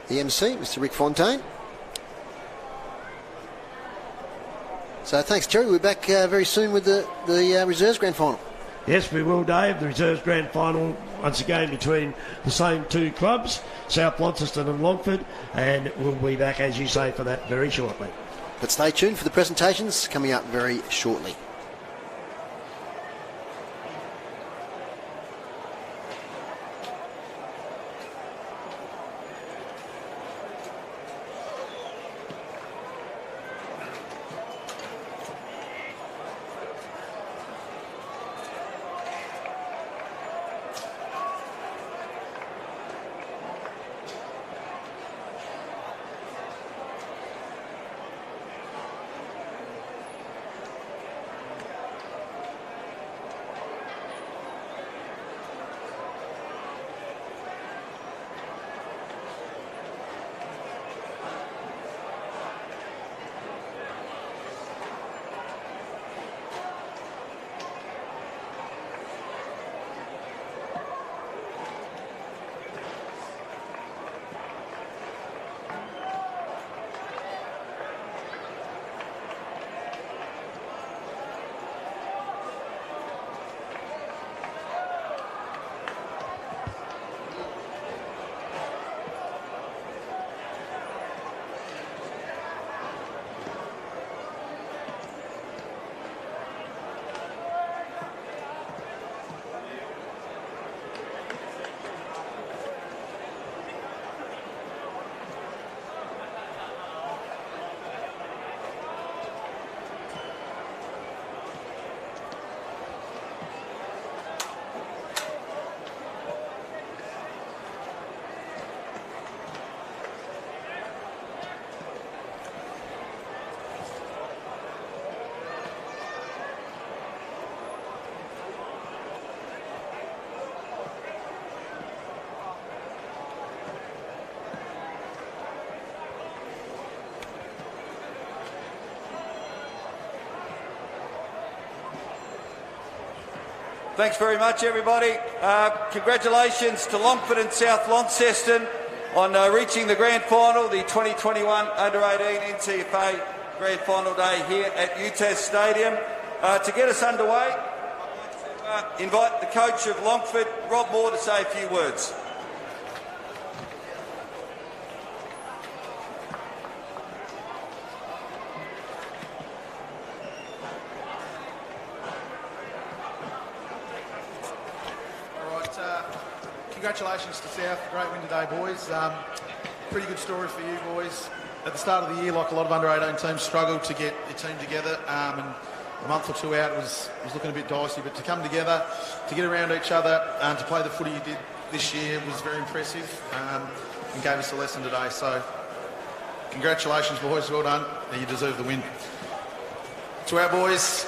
S4: MC, Mr. Rick Fontaine. So thanks, Terry. We're back very soon with the Reserves Grand Final.
S3: Yes, we will, Dave. The Reserves Grand Final, once again, between the same 2 clubs, South Launceston and Longford, and we'll be back, as you say, for that very shortly.
S4: But stay tuned for the presentations coming up very shortly.
S2: Thanks very much, everybody. Congratulations to Longford and South Launceston on reaching the grand final, the 2021 Under-18 NTFA Grand Final Day here at UTAS Stadium. To get us underway, I'd like invite the coach of Longford, Rob Moore, to say a few words.
S5: Congratulations to South. Great win today, boys. Pretty good story for you boys. At the start of the year, like a lot of under-18 teams, struggled to get your team together, and a month or two out was looking a bit dicey. But to come together, to get around each other, and to play the footy you did this year was very impressive, and gave us a lesson today. So, congratulations, boys. Well done. You deserve the win. To our boys,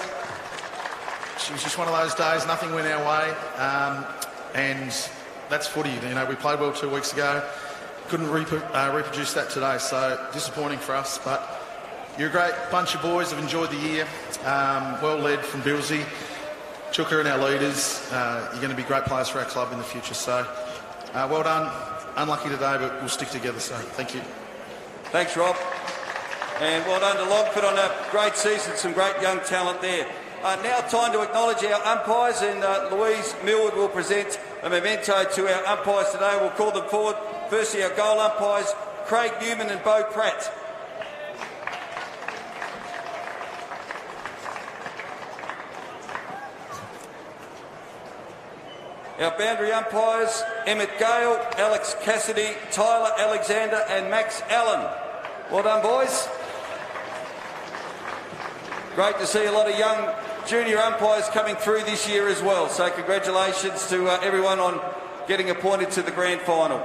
S5: it was just one of those days. Nothing went our way, and that's footy. You know, we played well 2 weeks ago. Couldn't reproduce that today, so disappointing for us. But you're a great bunch of boys. Have enjoyed the year. Well led from Billsy, Chuka and our leaders. You're going to be great players for our club in the future. So well done. Unlucky today, but we'll stick together. So thank you.
S2: Thanks, Rob. And well done to Longford on a great season. Some great young talent there. Now time to acknowledge our umpires, and Louise Millwood will present a memento to our umpires today. We'll call them forward. Firstly, our goal umpires, Craig Newman and Beau Pratt. Our boundary umpires, Emmett Gale, Alex Cassidy, Tyler Alexander and Max Allen. Well done, boys. Great to see a lot of young junior umpires coming through this year as well. So congratulations to everyone on getting appointed to the grand final.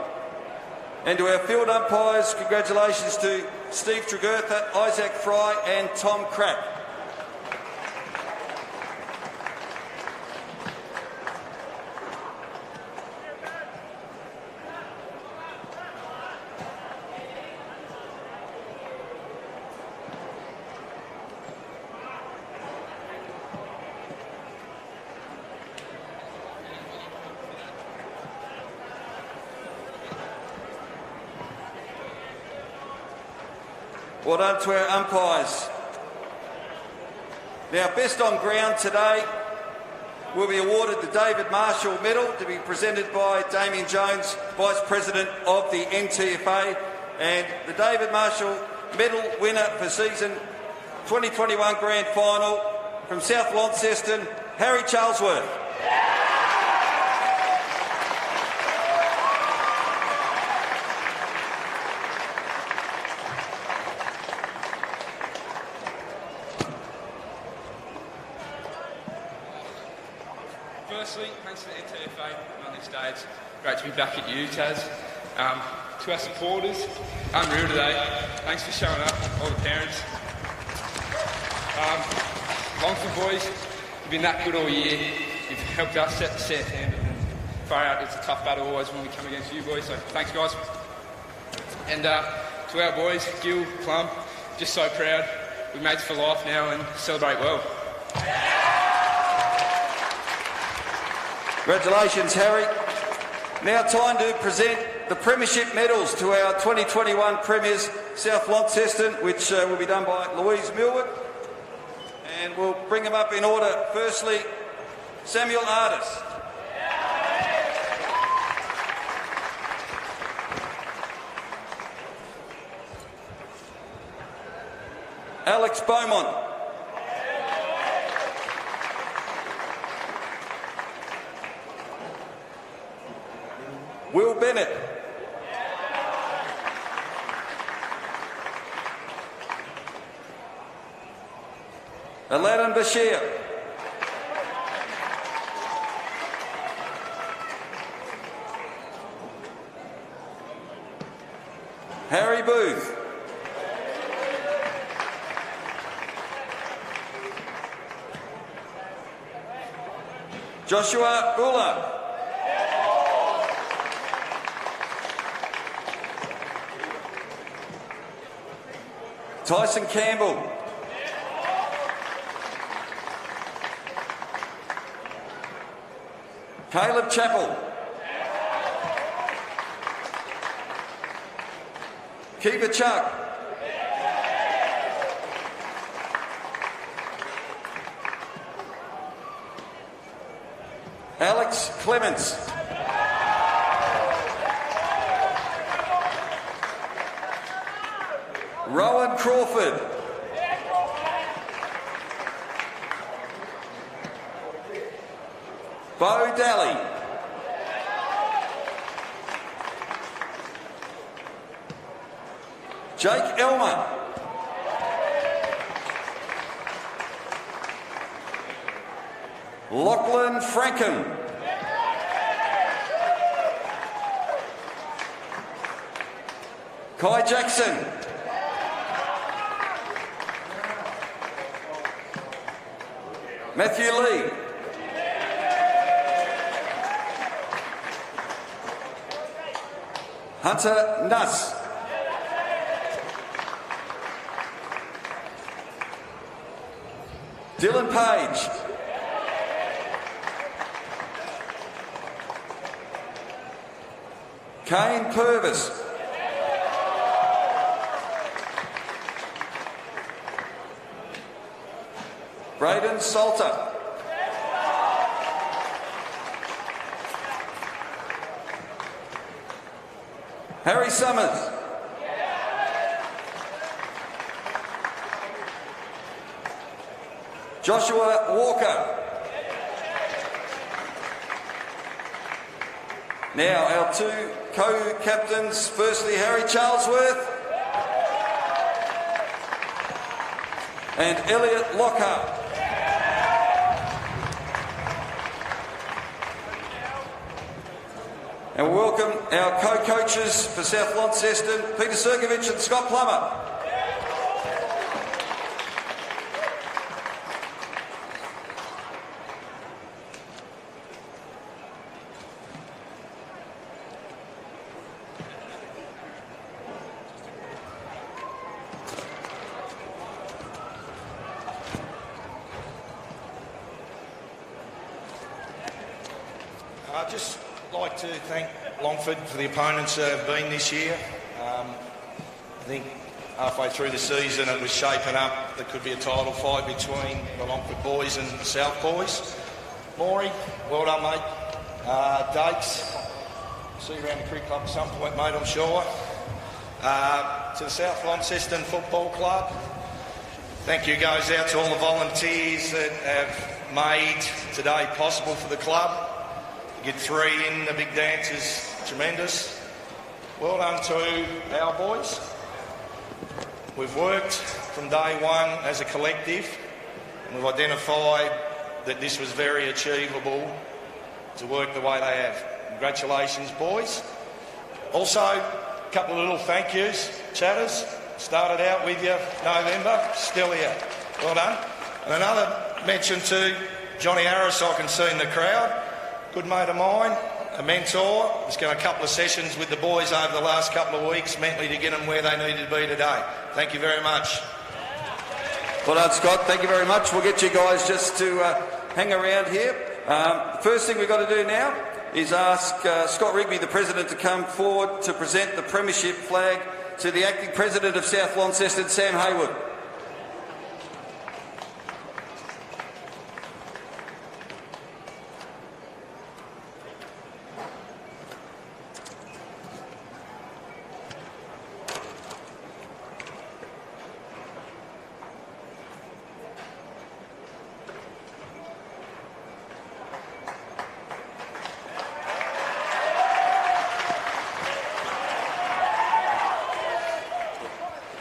S2: And to our field umpires, congratulations to Steve Tregurtha, Isaac Fry and Tom Crack. Well done to our umpires. Now, best on ground today will be awarded the David Marshall Medal, to be presented by Damien Jones, Vice President of the NTFA, and the David Marshall Medal winner for season 2021 Grand Final from South Launceston, Harry Charlesworth.
S6: Firstly, thanks to the NTFA on this day. It's great to be back at you, Taz. To our supporters, unreal today. Thanks for showing up, all the parents. Longford boys, you've been that good all year. You've helped us set the standard. Far out, it's a tough battle always when we come against you boys, so thanks guys. And to our boys, Gil, Plum, just so proud. We're mates for life now and celebrate well.
S2: Congratulations, Harry. Now time to present the Premiership medals to our 2021 Premiers, South Launceston, which will be done by Louise Millwood. And we'll bring them up in order. Firstly, Samuel Artis. Alex Beaumont. Will Bennett. Aladdin Bashir. Harry Booth. Joshua Buller. Tyson Campbell. Caleb Chappell. Kiva Chuck. Alex Clements. Rowan Crawford. Bo Daly. Jake Elmer. Lachlan Frankham. Kai Jackson. Matthew Lee. Hunter Nuss. Dylan Page. Kane Purvis. Braden Salter. Harry Summers. Joshua Walker. Now our two co-captains, firstly Harry Charlesworth and Elliot Lockhart. And we welcome our co-coaches for South Launceston, Peter Serkovich and Scott Plummer.
S7: I'd just like to thank Longford for the opponents that have been this year. I think halfway through the season it was shaping up. There could be a title fight between the Longford boys and the South boys. Maury, well done, mate. Dates, see you around the cricket club at some point, mate, I'm sure. To the South Launceston Football Club, thank you goes out to all the volunteers that have made today possible for the club. Get 3 in the big dance is tremendous. Well done to our boys. We've worked from day one as a collective and we've identified that this was very achievable to work the way they have. Congratulations, boys. Also, a couple of little thank yous. Chatters, started out with you November, still here. Well done. And another mention to Johnny Harris, I can see in the crowd. Good mate of mine, a mentor. He's got a couple of sessions with the boys over the last couple of weeks, mentally to get them where they needed to be today. Thank you very much.
S2: Well done, Scott. Thank you very much. We'll get you guys just to hang around here. The first thing we've got to do now is ask Scott Rigby, the President, to come forward to present the Premiership flag to the Acting President of South Launceston, Sam Haywood.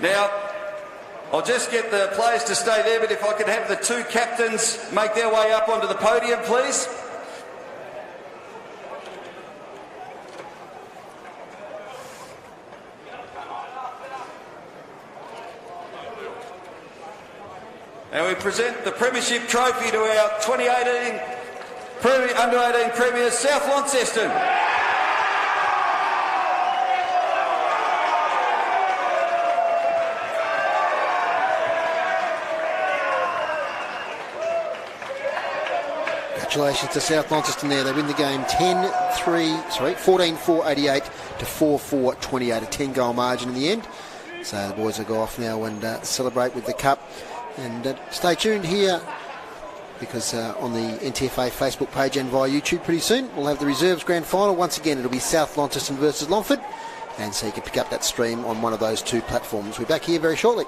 S2: Now, I'll just get the players to stay there, but if I could have the two captains make their way up onto the podium, please. And we present the Premiership Trophy to our 2018 Under-18 Premier, South Launceston.
S4: Congratulations to South Launceston there. They win the game 14-4-88 to 4-4-28, a 10-goal margin in the end. So the boys will go off now and celebrate with the cup. And stay tuned here because on the NTFA Facebook page and via YouTube pretty soon we'll have the reserves grand final. Once again, it'll be South Launceston versus Longford, and so you can pick up that stream on one of those two platforms. We're back here very shortly.